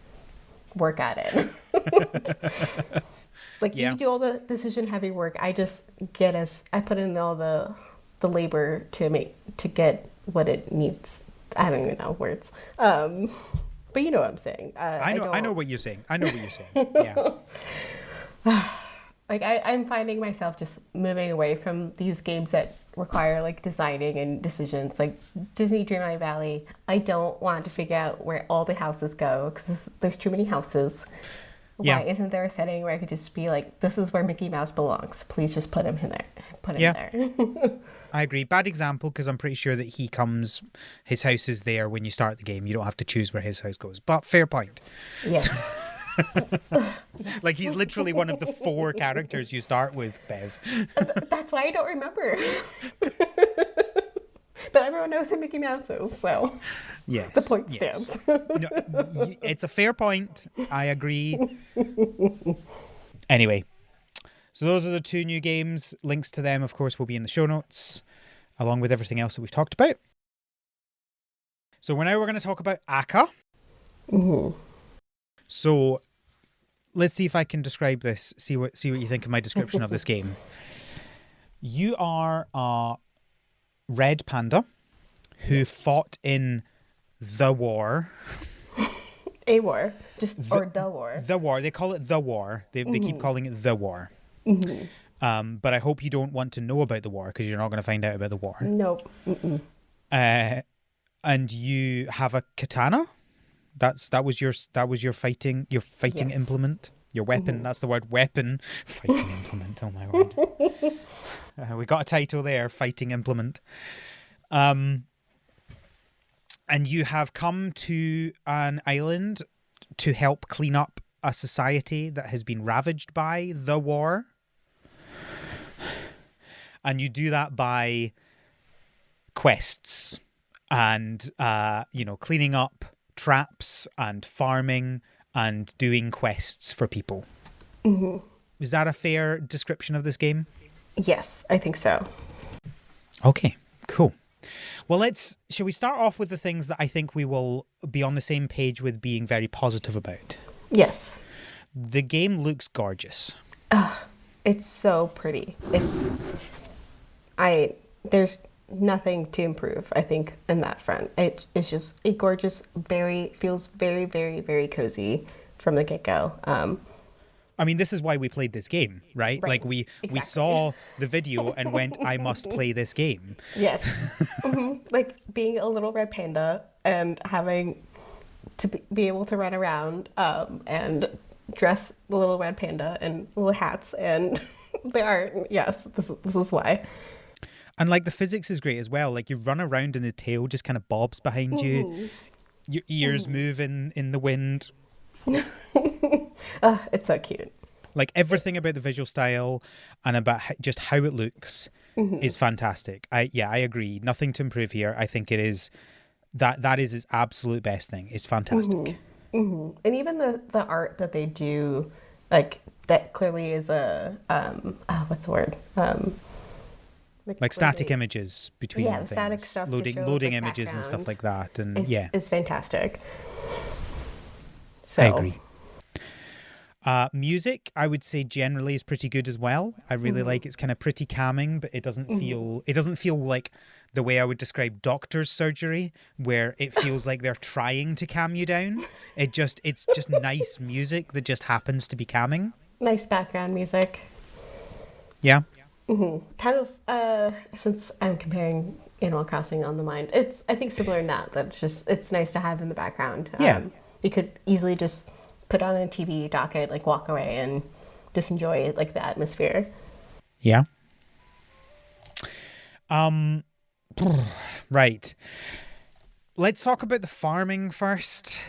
work at it. You do all the decision heavy work. I just I put in all the labor to get what it needs. I don't even know words. But you know what I'm saying. I know what you're saying. Yeah. Like I'm finding myself just moving away from these games that require like designing and decisions, like Disney Dreamlight Valley. I don't want to figure out where all the houses go because there's too many houses. Yeah. Why isn't there a setting where I could just be like, this is where Mickey Mouse belongs. Please just put him in there. There. I agree. Bad example because I'm pretty sure that his house is there when you start the game. You don't have to choose where his house goes. But fair point. Yes. Like he's literally one of the 4 characters you start with, Bev. That's why I don't remember. But everyone knows who Mickey Mouse is, so yes, the point stands. No, it's a fair point. I agree. Anyway, so those are the 2 new games. Links to them, of course, will be in the show notes, along with everything else that we've talked about. So we're going to talk about Aka. So let's see if I can describe this. See what you think of my description of this game. You are a red panda who fought in the war. A war, or the war. The war. They call it the war. They keep calling it the war. But I hope you don't want to know about the war because you're not going to find out about the war. Nope. And you have a katana. That was your fighting yes. implement, your weapon. That's the word, weapon. Fighting implement. Oh my word. We got a title there, fighting implement. And you have come to an island to help clean up a society that has been ravaged by the war. And you do that by quests and cleaning up traps and farming and doing quests for people. Is that a fair description of this game? Yes, I think so. Okay, cool. Well, shall we start off with the things that I think we will be on the same page with being very positive about? Yes. The game looks gorgeous. It's so pretty. There's nothing to improve, I think, in that front. It's just a gorgeous, feels very, very, very cozy from the get-go. I mean, this is why we played this game, right? Right. Like we Exactly. saw the video and went, I must play this game. Yes. Like being a little red panda and having to be able to run around and dress the little red panda in little hats and they are, yes, this is why. And like the physics is great as well. Like you run around and the tail just kind of bobs behind you. Your ears move in the wind. It's so cute. Like everything about the visual style and about just how it looks is fantastic. I agree. Nothing to improve here. I think it is that is its absolute best thing. It's fantastic. And even the art that they do, like that clearly is a what's the word? Like static images between the things, static stuff to show loading the images and stuff background like that. And is fantastic. So I agree. Music, I would say generally is pretty good as well. I really like it's kind of pretty calming, but it doesn't feel like the way I would describe doctor's surgery, where it feels like they're trying to calm you down. It's just nice music that just happens to be calming. Nice background music. Yeah. Kind of, since I'm comparing Animal Crossing on the Mind, it's, I think, similar in that it's nice to have in the background. Yeah. You could easily just put on a TV docket, like walk away and just enjoy like the atmosphere. Yeah. Right. Let's talk about the farming first.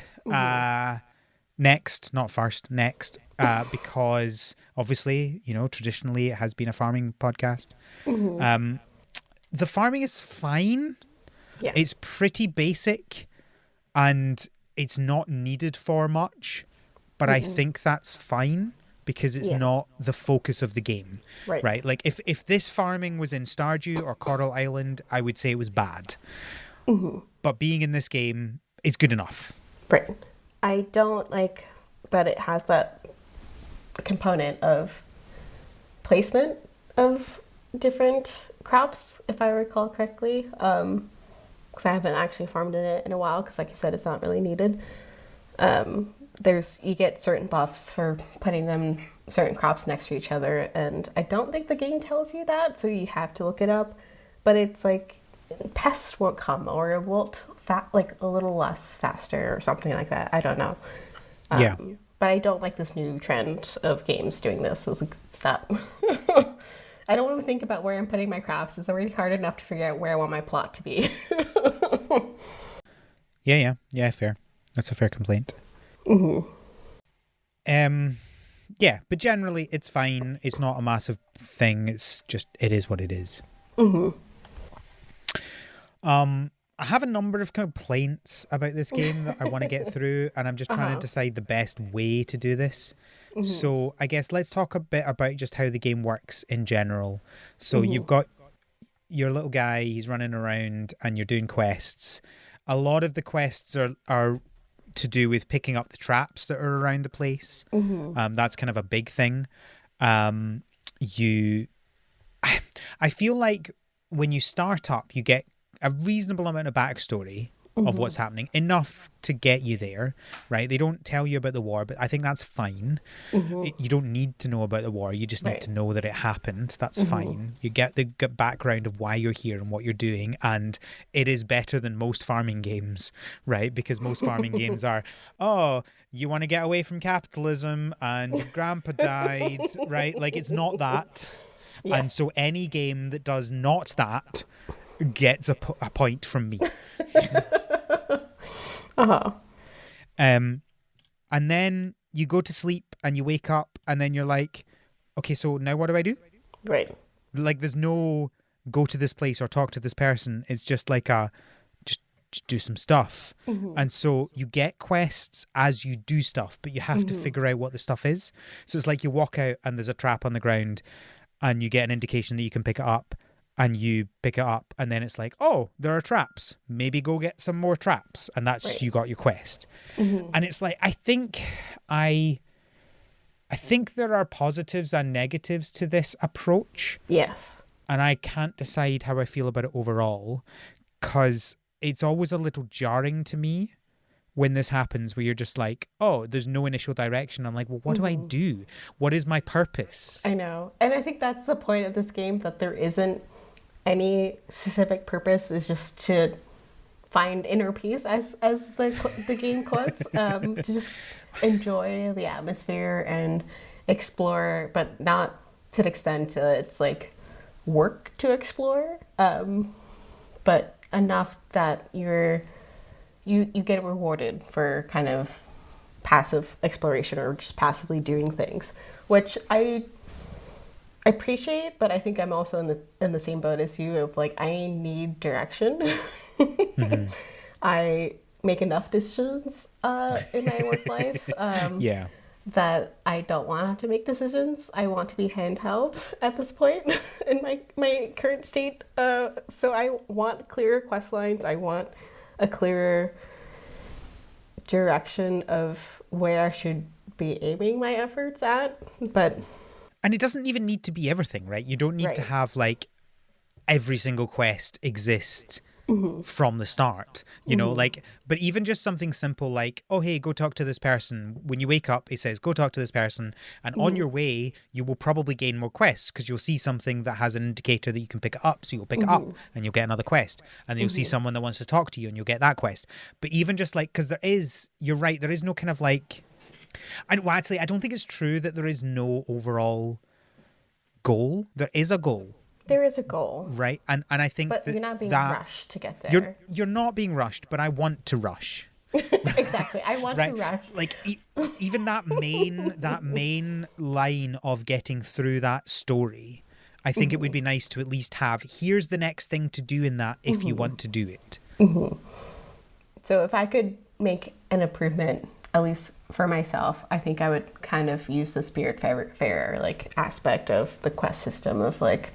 Next, not first, next. Because obviously, traditionally it has been a farming podcast. The farming is fine. Yeah. It's pretty basic and it's not needed for much, but I think that's fine because it's not the focus of the game. Right? Like if this farming was in Stardew or Coral Island, I would say it was bad. But being in this game is good enough. Right. I don't like that it has that component of placement of different crops, if I recall correctly. Because I haven't actually farmed in it in a while, because like you said, it's not really needed. You get certain buffs for putting them certain crops next to each other, and I don't think the game tells you that, so you have to look it up. But it's like pests won't come, or it won't like a little less faster or something like that. I don't know. Yeah. But I don't like this new trend of games doing this. It's like, stop. I don't want to think about where I'm putting my crops. It's already hard enough to figure out where I want my plot to be. Yeah, fair. That's a fair complaint. Yeah, but generally it's fine. It's not a massive thing. It's just, it is what it is. I have a number of complaints about this game that I want to get through, and I'm just trying to decide the best way to do this. So I guess let's talk a bit about just how the game works in general. So you've got your little guy, he's running around and you're doing quests. A lot of the quests are to do with picking up the traps that are around the place. That's kind of a big thing. I feel like when you start up, you get a reasonable amount of backstory of what's happening, enough to get you there, right? They don't tell you about the war, but I think that's fine. You don't need to know about the war. You just need to know that it happened. That's fine. You get the background of why you're here and what you're doing, and it is better than most farming games, right? Because most farming games are, you want to get away from capitalism and your grandpa died, right? Like, it's not that. Yes. And so any game that does not that gets a point from me. And then you go to sleep and you wake up and then you're like, okay, so now what do I do? Right. Like, there's no go to this place or talk to this person. It's just like just do some stuff. And so you get quests as you do stuff, but you have to figure out what the stuff is. So it's like you walk out and there's a trap on the ground and you get an indication that you can pick it up. And you pick it up, and then it's like, oh, there are traps. Maybe go get some more traps, and that's you got your quest. And it's like, I think there are positives and negatives to this approach. Yes. And I can't decide how I feel about it overall, because it's always a little jarring to me when this happens, where you're just like, oh, there's no initial direction. I'm like, well, what do I do? What is my purpose? I know. And I think that's the point of this game, that there isn't any specific purpose. Is just to find inner peace, as the game quotes, to just enjoy the atmosphere and explore, but not to the extent it's like work to explore, but enough that you get rewarded for kind of passive exploration or just passively doing things, which I appreciate. But I think I'm also in the same boat as you, of like, I need direction. I make enough decisions in my work life that I don't want to have to make decisions. I want to be handheld at this point in my current state. So I want clearer quest lines. I want a clearer direction of where I should be aiming my efforts at. And it doesn't even need to be everything, right? You don't need to have like every single quest exist from the start, you know, like, but even just something simple like, oh, hey, go talk to this person. When you wake up, it says, go talk to this person. And on your way, you will probably gain more quests because you'll see something that has an indicator that you can pick it up. So you'll pick it up and you'll get another quest. And you'll see someone that wants to talk to you and you'll get that quest. But even just like, because you're right, there is no kind of like, I don't think it's true that there is no overall goal. There is a goal. There is a goal. Right. And I think but you're not being rushed to get there. You're not being rushed, but I want to rush. Exactly. I want to rush. Like even that main line of getting through that story, I think it would be nice to at least have, here's the next thing to do in that if you want to do it. So if I could make an improvement, at least for myself, I think I would kind of use the Spiritfarer like aspect of the quest system of like,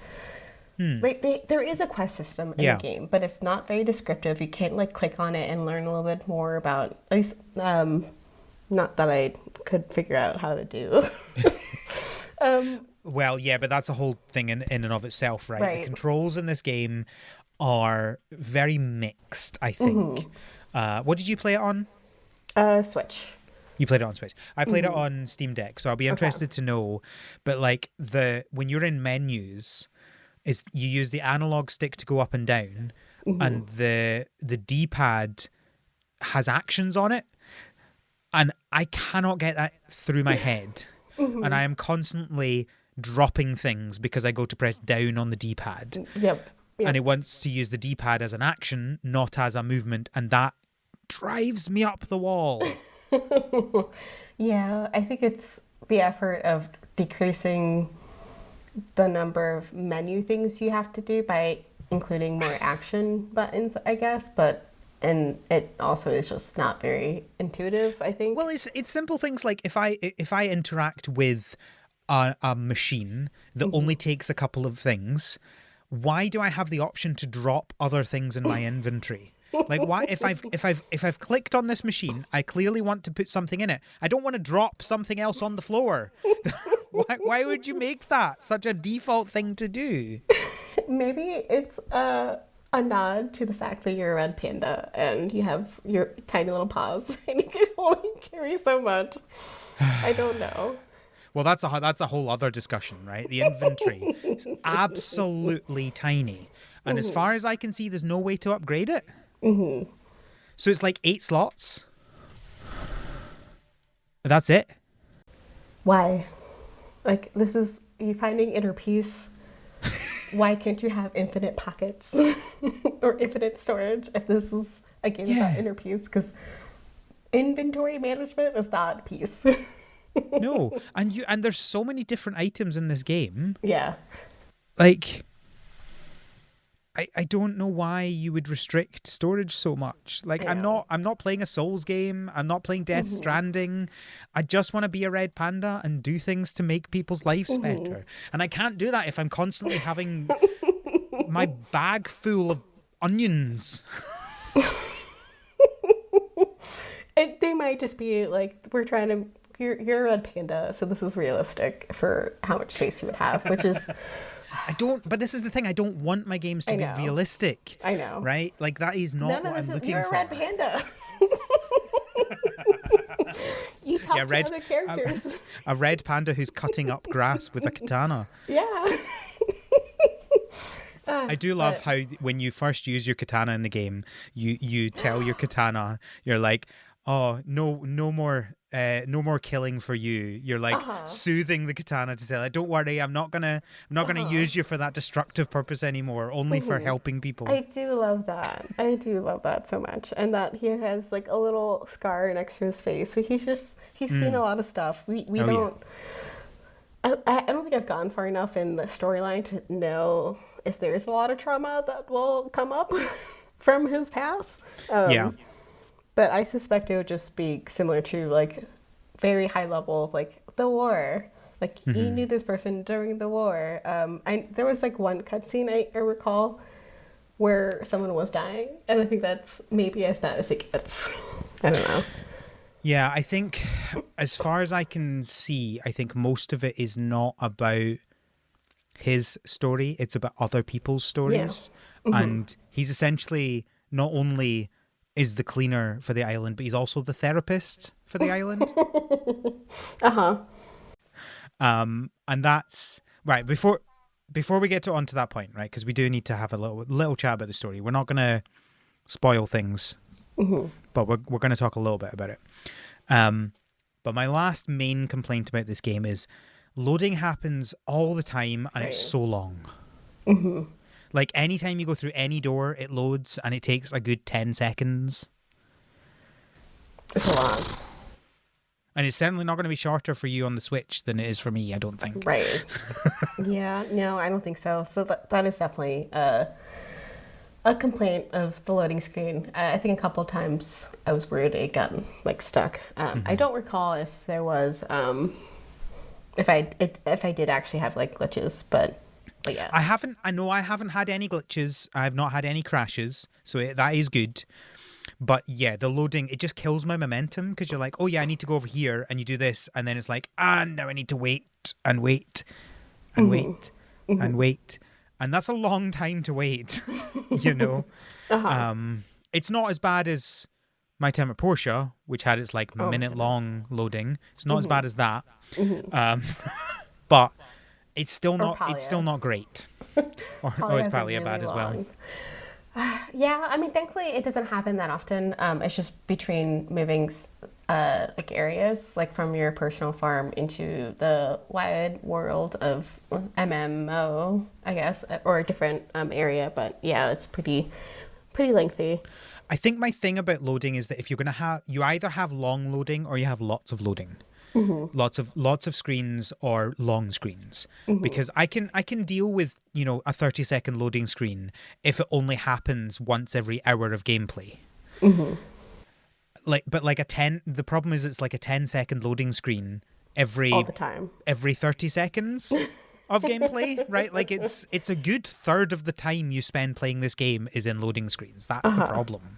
right, there is a quest system in the game, but it's not very descriptive. You can't like click on it and learn a little bit more about, at least not that I could figure out how to do. Well, yeah, but that's a whole thing in and of itself, right? The controls in this game are very mixed, I think. What did you play it on? Switch. You played it on Switch. I played it on Steam Deck, so I'll be interested to know. But like when you're in menus, you use the analog stick to go up and down, and the D-pad has actions on it, and I cannot get that through my head. And I am constantly dropping things because I go to press down on the D-pad. Yep. And it wants to use the D-pad as an action, not as a movement, and that drives me up the wall. Yeah, I think it's the effort of decreasing the number of menu things you have to do by including more action buttons, I guess, and it also is just not very intuitive, I think. Well, it's simple things like if I interact with a machine that only takes a couple of things, why do I have the option to drop other things in my inventory? Like, why if I've clicked on this machine, I clearly want to put something in it. I don't want to drop something else on the floor. Why would you make that such a default thing to do? Maybe it's a nod to the fact that you're a red panda and you have your tiny little paws and you can only carry so much. I don't know. Well, that's a whole other discussion, right? The inventory is absolutely tiny. And as far as I can see, there's no way to upgrade it. So it's like 8 slots. That's it. Why? Like, this is you finding inner peace. Why can't you have infinite pockets or infinite storage if this is a game about inner peace? Because inventory management is not peace. No, and there's so many different items in this game. Yeah. Like, I don't know why you would restrict storage so much. Like, I'm not playing a Souls game. I'm not playing Death Stranding. I just want to be a red panda and do things to make people's lives better. And I can't do that if I'm constantly having my bag full of onions. They might just be like, we're trying to. You're a red panda, so this is realistic for how much space you would have, which is. But this is the thing. I don't want my games to be realistic. I know. Right? Like, that is not what I'm looking for. You're a red panda. You talk to red other characters. a red panda who's cutting up grass with a katana. Yeah. I do love how when you first use your katana in the game, you tell your katana, you're like, oh, no more killing for you. You're like soothing the katana to say, like, don't worry, I'm not gonna use you for that destructive purpose anymore, only for helping people. I do love that. I do love that so much. And that he has like a little scar next to his face. So he's seen a lot of stuff. We don't I don't think I've gone far enough in the storyline to know if there's a lot of trauma that will come up from his past. But I suspect it would just be similar to like very high level of like the war. Like you knew this person during the war. There was like one cutscene I recall where someone was dying, and I think that's maybe as bad as it gets. I don't know. Yeah, I think as far as I can see, I think most of it is not about his story, it's about other people's stories. Yeah. And he's essentially not only is the cleaner for the island, but he's also the therapist for the island. And that's right. Before we get onto that point, right? Because we do need to have a little chat about the story. We're not going to spoil things, but we're going to talk a little bit about it. But my last main complaint about this game is loading happens all the time, and it's so long. Like, anytime you go through any door, it loads, and it takes a good 10 seconds. It's a lot. And it's certainly not going to be shorter for you on the Switch than it is for me, I don't think. Right. Yeah, no, I don't think so. So that is definitely a complaint of the loading screen. I think a couple of times I was worried it got, like, stuck. I don't recall if there was... If I did actually have like glitches, but yeah. I haven't had any glitches. I've not had any crashes, so that is good. But yeah, the loading, it just kills my momentum because you're like, oh yeah, I need to go over here, and you do this, and then it's like, now I need to wait and wait and wait and wait, and that's a long time to wait. You know, it's not as bad as my time at Porsche, which had its like minute-long loading. It's not as bad as that. But it's still not great. or it's Palia bad as well. Yeah, I mean, thankfully it doesn't happen that often. It's just between moving like areas, like from your personal farm into the wide world of MMO, I guess, or a different area. But yeah, it's pretty lengthy. I think my thing about loading is that if you're gonna you either have long loading or you have lots of loading. Lots of screens or long screens, because I can deal with, you know, a 30-second loading screen if it only happens once every hour of gameplay. The problem is it's like a 10-second loading screen all the time, every 30 seconds of gameplay, right? Like it's a good third of the time you spend playing this game is in loading screens. That's the problem.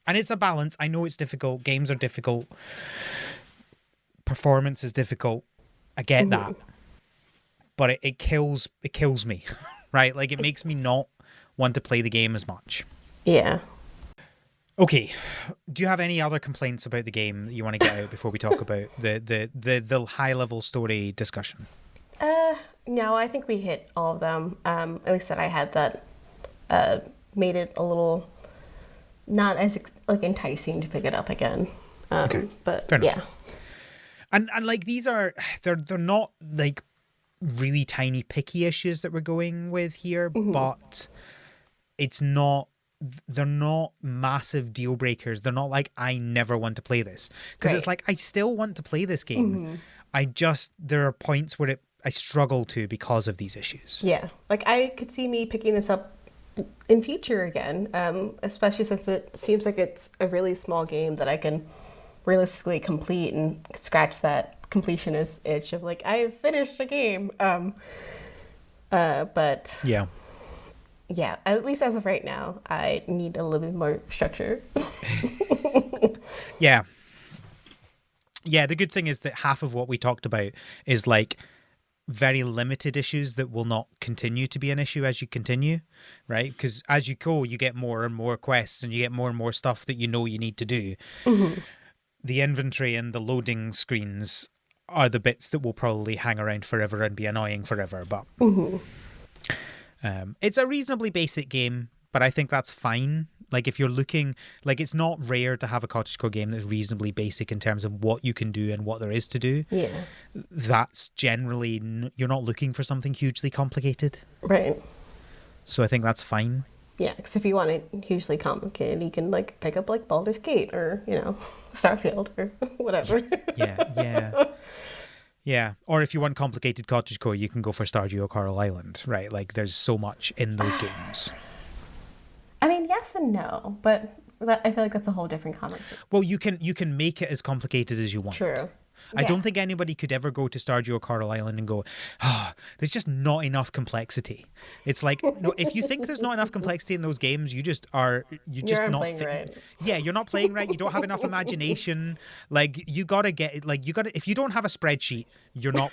And it's a balance. I know it's difficult. Games are difficult. Performance is difficult. I get that. But it kills me, right? Like, it makes me not want to play the game as much. Yeah. Okay. Do you have any other complaints about the game that you want to get out before we talk about the high-level story discussion? No, I think we hit all of them. At least that I had that made it a little... not as like enticing to pick it up again. Okay. But fair yeah. Enough. And like these are they're not like really tiny picky issues that we're going with here, but they're not massive deal breakers. They're not like I never want to play this, because it's like I still want to play this game. There are points where I struggle to because of these issues. Yeah. Like I could see me picking this up in future again, especially since it seems like it's a really small game that I can realistically complete and scratch that completionist itch of like, I've finished a game. But yeah, at least as of right now, I need a little bit more structure. Yeah, the good thing is that half of what we talked about is like very limited issues that will not continue to be an issue as you continue, right? Because as you go, you get more and more quests and you get more and more stuff that you know you need to do. The inventory and the loading screens are the bits that will probably hang around forever and be annoying forever. But it's a reasonably basic game, but I think that's fine. Like, if you're looking, like, it's not rare to have a cottagecore game that's reasonably basic in terms of what you can do and what there is to do. Yeah. That's generally, you're not looking for something hugely complicated. Right. So I think that's fine. Yeah, because if you want it hugely complicated, you can, like, pick up, like, Baldur's Gate or, you know, Starfield or whatever. Yeah. Or if you want complicated cottagecore, you can go for Stardew Coral Island, right? Like, there's so much in those games. I mean, yes and no, but I feel like that's a whole different conversation. Well, you can make it as complicated as you want. True. I don't think anybody could ever go to Stardew Coral Island and go, there's just not enough complexity. It's like, no, if you think there's not enough complexity in those games, you're not playing right. Yeah, you're not playing right. You don't have enough imagination. Like, if you don't have a spreadsheet, you've not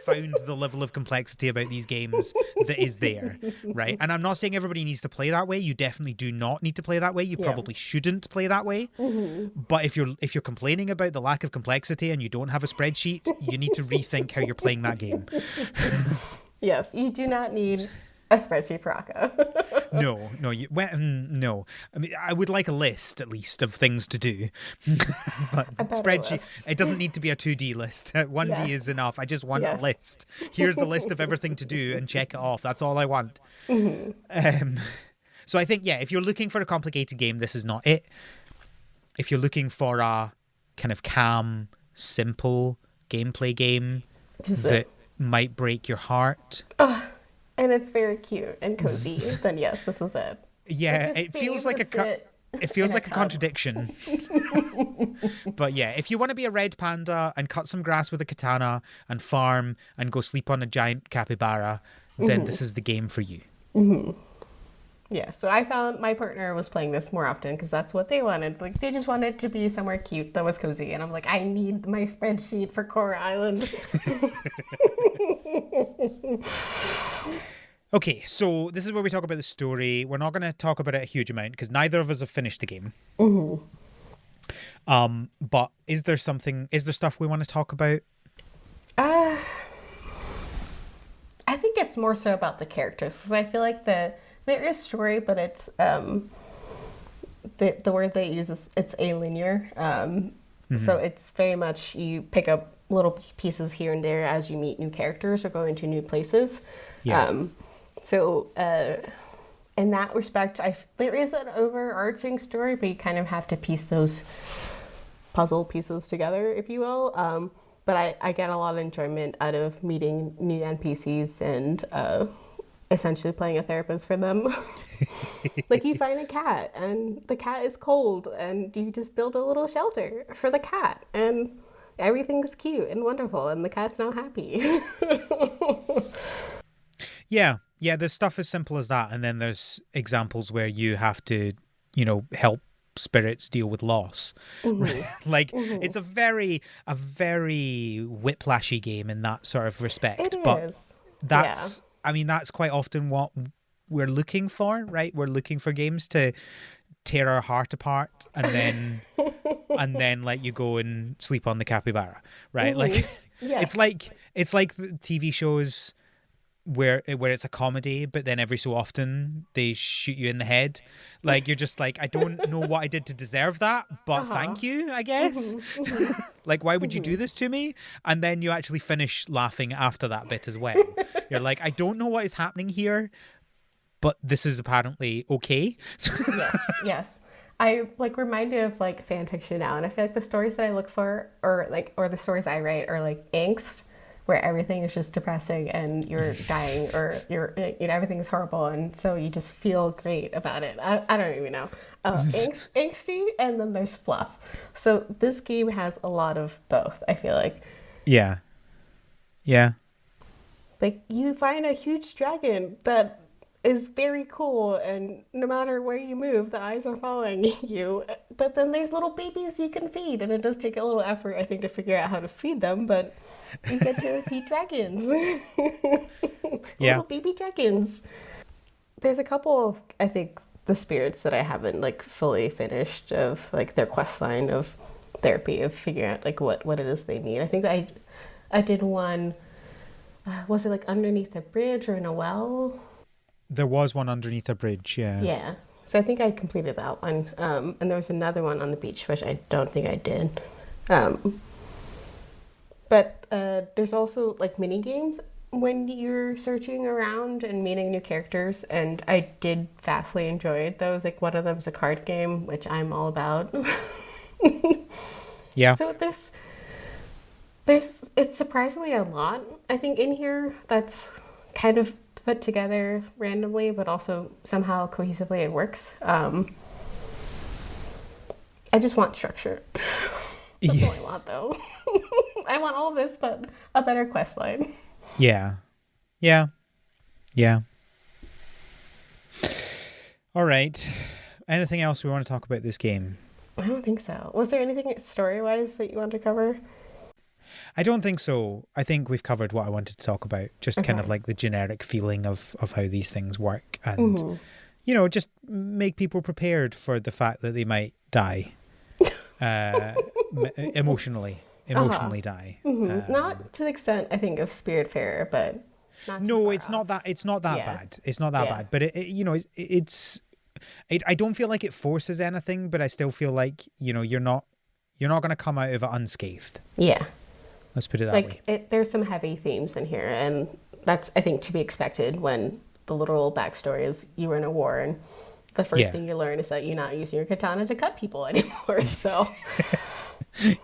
found the level of complexity about these games that is there, right? And I'm not saying everybody needs to play that way. You definitely do not need to play that way. You probably shouldn't play that way. But if you're complaining about the lack of complexity and you don't have a spreadsheet, you need to rethink how you're playing that game. Yes, you do not need a spreadsheet for Akka. No. No. I mean, I would like a list, at least, of things to do. But spreadsheet, it doesn't need to be a 2D list. 1D is enough. I just want a list. Here's the list of everything to do and check it off. That's all I want. So I think, if you're looking for a complicated game, this is not it. If you're looking for a kind of calm, simple gameplay game that might break your heart. And it's very cute and cozy, then yes, this is it. Yeah, it feels like a contradiction. But yeah, if you want to be a red panda and cut some grass with a katana and farm and go sleep on a giant capybara, then this is the game for you. Yeah, so I found my partner was playing this more often because that's what they wanted. Like, they just wanted to be somewhere cute that was cozy. And I'm like, I need my spreadsheet for Coral Island. Okay, so this is where we talk about the story. We're not going to talk about it a huge amount because neither of us have finished the game. But is there stuff we want to talk about? I think it's more so about the characters because I feel like there is story, but it's the word they use is it's alinear. So it's very much you pick up little pieces here and there as you meet new characters or go into new places. So in that respect, there is an overarching story, but you kind of have to piece those puzzle pieces together, if you will. But I get a lot of enjoyment out of meeting new NPCs and essentially playing a therapist for them. Like, you find a cat and the cat is cold and you just build a little shelter for the cat and everything's cute and wonderful and the cat's now happy. Yeah, there's stuff as simple as that, and then there's examples where you have to, help spirits deal with loss. It's a very whiplashy game in that sort of respect. It but is. That's that's quite often what we're looking for, right? We're looking for games to tear our heart apart and then let you go and sleep on the capybara, right? Like, it's like the TV shows where it's a comedy, but then every so often they shoot you in the head. Like, you're just like, I don't know what I did to deserve that, but thank you, I guess. Like, why would you do this to me? And then you actually finish laughing after that bit as well. You're like, I don't know what is happening here, but this is apparently okay. Yes. I reminded of fan fiction now, and I feel like the stories that I look for or the stories I write are like angst, where everything is just depressing and you're dying or everything's horrible, and so you just feel great about it. I don't even know. Angsty, and then there's fluff. So this game has a lot of both, I feel like. Yeah. Like, you find a huge dragon that is very cool, and no matter where you move, the eyes are following you. But then there's little babies you can feed, and it does take a little effort, I think, to figure out how to feed them, but You get to feed dragons. Yeah. Little baby dragons. There's a couple of, I think, the spirits that I haven't like fully finished of like their quest line of therapy of figuring out like what it is they need. I think I did one. Was it like underneath a bridge or in a well? There was one underneath a bridge, yeah. Yeah. So I think I completed that one. And there was another one on the beach, which I don't think I did. But there's also like mini games when you're searching around and meeting new characters, and I did vastly enjoy those. Like one of them is a card game, which I'm all about. Yeah. So it's surprisingly a lot, I think, in here that's kind of put together randomly, but also somehow cohesively it works. I just want structure. That's all I want, though. I want all of this, but a better quest line. Yeah. Yeah. Yeah. All right. Anything else we want to talk about this game? I don't think so. Was there anything story-wise that you wanted to cover? I don't think so. I think we've covered what I wanted to talk about. Just kind of like the generic feeling of how these things work and, you know, just make people prepared for the fact that they might die. Emotionally die. Not to the extent, I think, of Spiritfarer, but not no, it's not that. It's not that Yeah. bad. It's not that bad. But I don't feel like it forces anything. But I still feel like you're not going to come out of it unscathed. Yeah. Let's put it that way. There's some heavy themes in here, and that's, I think, to be expected when the literal backstory is you were in a war, and the first thing you learn is that you're not using your katana to cut people anymore. So.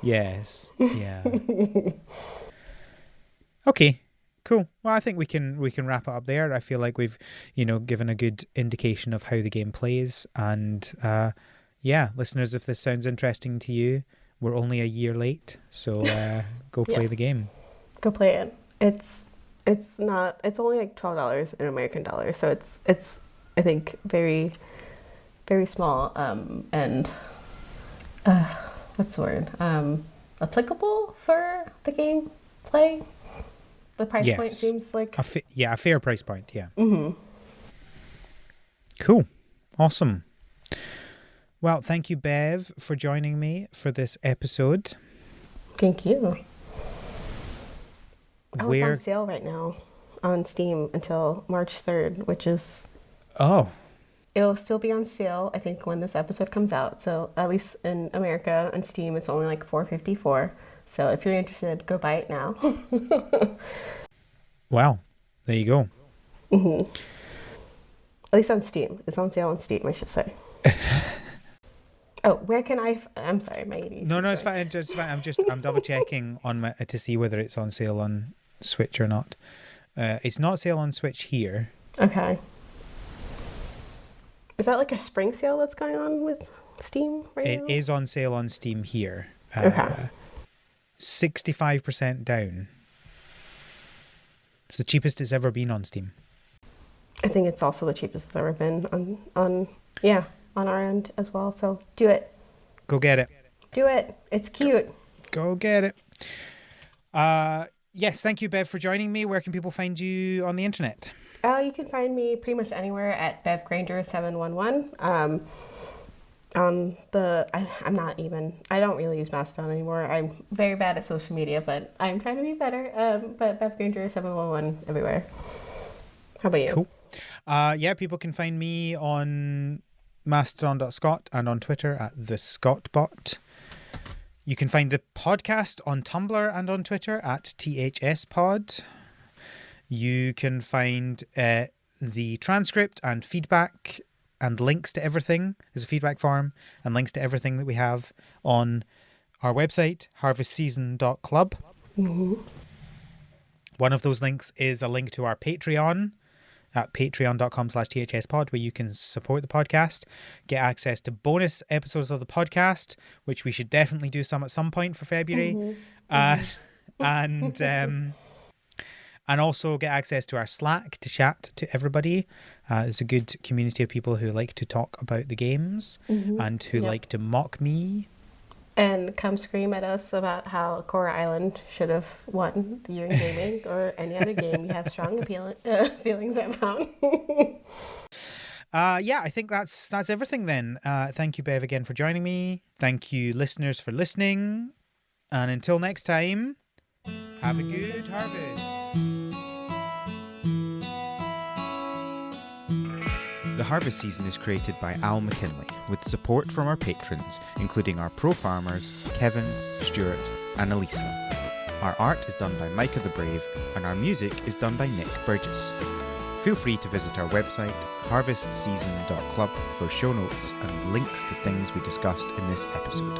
Yes. Yeah. Okay. Cool. Well, I think we can wrap it up there. I feel like we've given a good indication of how the game plays, and listeners, if this sounds interesting to you, we're only a year late, so go play the game. Go play it. It's only like $12 in American dollars, so it's I think very, very small and what's the word, applicable for the game play. The price point seems like a fair price point. Yeah. Cool. Awesome. Well, thank you, Bev, for joining me for this episode. Thank you. It's on sale right now on Steam until March 3rd, which is... Oh. It'll still be on sale, I think, when this episode comes out. So at least in America on Steam, it's only like $4.54. So if you're interested, go buy it now. Wow. There you go. Mm-hmm. At least on Steam. It's on sale on Steam, I should say. Oh, where can I'm sorry, my ADHD. No, it's fine. It's fine. I'm double checking on to see whether it's on sale on Switch or not. It's not sale on Switch here. Okay. Is that like a spring sale that's going on with Steam right now? It is on sale on Steam here. Okay. 65% down. It's the cheapest it's ever been on Steam. I think it's also the cheapest it's ever been on our end as well. So do it. Go get it. Do it. It's cute. Go get it. Yes, thank you, Bev, for joining me. Where can people find you on the internet? You can find me pretty much anywhere at Bev Granger 711. I don't really use Mastodon anymore. I'm very bad at social media, but I'm trying to be better. But Bev Granger 711 everywhere. How about you? Cool. People can find me on mastodon.scott and on Twitter at the ScottBot. You can find the podcast on Tumblr and on Twitter at THSPod. You can find the transcript and feedback and links to everything. There's a feedback form and links to everything that we have on our website, harvestseason.club. Mm-hmm. One of those links is a link to our Patreon at patreon.com/thspod, where you can support the podcast, get access to bonus episodes of the podcast, which we should definitely do some at some point for February. And also get access to our Slack to chat to everybody. It's a good community of people who like to talk about the games and who like to mock me and come scream at us about how Core Island should have won the year in gaming or any other game you have strong feelings about. Yeah, I think that's everything then. Thank you, Bev, again for joining me. Thank you, listeners, for listening. And until next time, have a good harvest. The Harvest Season is created by Al McKinley, with support from our patrons, including our pro farmers, Kevin, Stuart, and Elisa. Our art is done by Micah the Brave, and our music is done by Nick Burgess. Feel free to visit our website, harvestseason.club, for show notes and links to things we discussed in this episode.